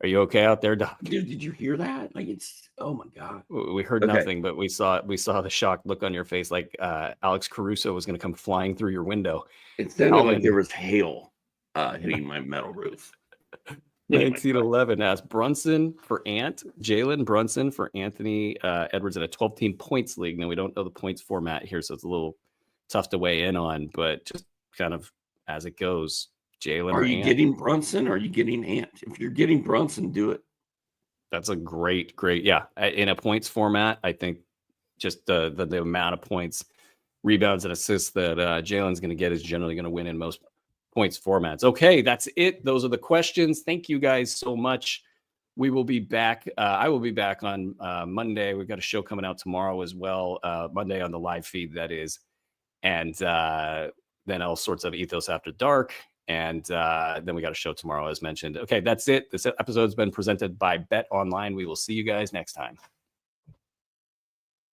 are you okay out there, Doc? Dude, did you hear that? Like, it's, oh my God. We heard nothing, but we saw the shocked look on your face, like Alex Caruso was going to come flying through your window. It sounded like there was hail hitting my metal roof. 1911 asked Brunson for Jalen Brunson for Anthony Edwards in a 12-team points league. Now, we don't know the points format here, so it's a little tough to weigh in on, but just kind of as it goes. Jalen, are you getting Brunson or are you getting Ant? If you're getting Brunson, do it. That's a great. Yeah. In a points format, I think just the amount of points, rebounds, and assists that Jalen's going to get is generally going to win in most points formats. Okay, that's it. Those are the questions. Thank you guys so much. We will be back. I will be back on Monday. We've got a show coming out tomorrow as well. Monday on the live feed, that is. And then all sorts of Ethos After Dark. And then we got a show tomorrow, as mentioned. Okay, that's it. This episode's been presented by Bet Online. We will see you guys next time.